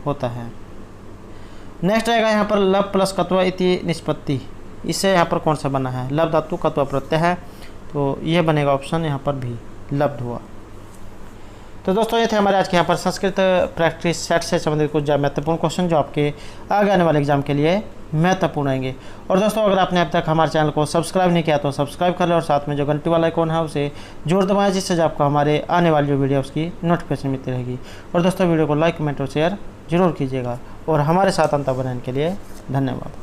होता है। नेक्स्ट आएगा यहाँ पर लब प्लस कत्व इति निष्पत्ति। इससे यहाँ पर कौन सा बना है? लब धातु कत्व प्रत्यय है, तो ये बनेगा ऑप्शन यहाँ पर भी लब्ध हुआ। तो दोस्तों ये थे हमारे आज के यहाँ पर संस्कृत प्रैक्टिस सेट से संबंधित कुछ महत्वपूर्ण क्वेश्चन जो आपके आगे आने वाले एग्जाम के लिए महत्वपूर्ण रहेंगे। और दोस्तों अगर आपने अब तक हमारे चैनल को सब्सक्राइब नहीं किया तो सब्सक्राइब कर लें और साथ में जो घंटी वाला आइकॉन है उसे जोर दबाएं, जिससे आपको हमारे आने वाली जो वीडियो उसकी नोटिफिकेशन मिलती रहेगी। और दोस्तों वीडियो को लाइक कमेंट और शेयर जरूर कीजिएगा और हमारे साथ अंत बनाने के लिए धन्यवाद।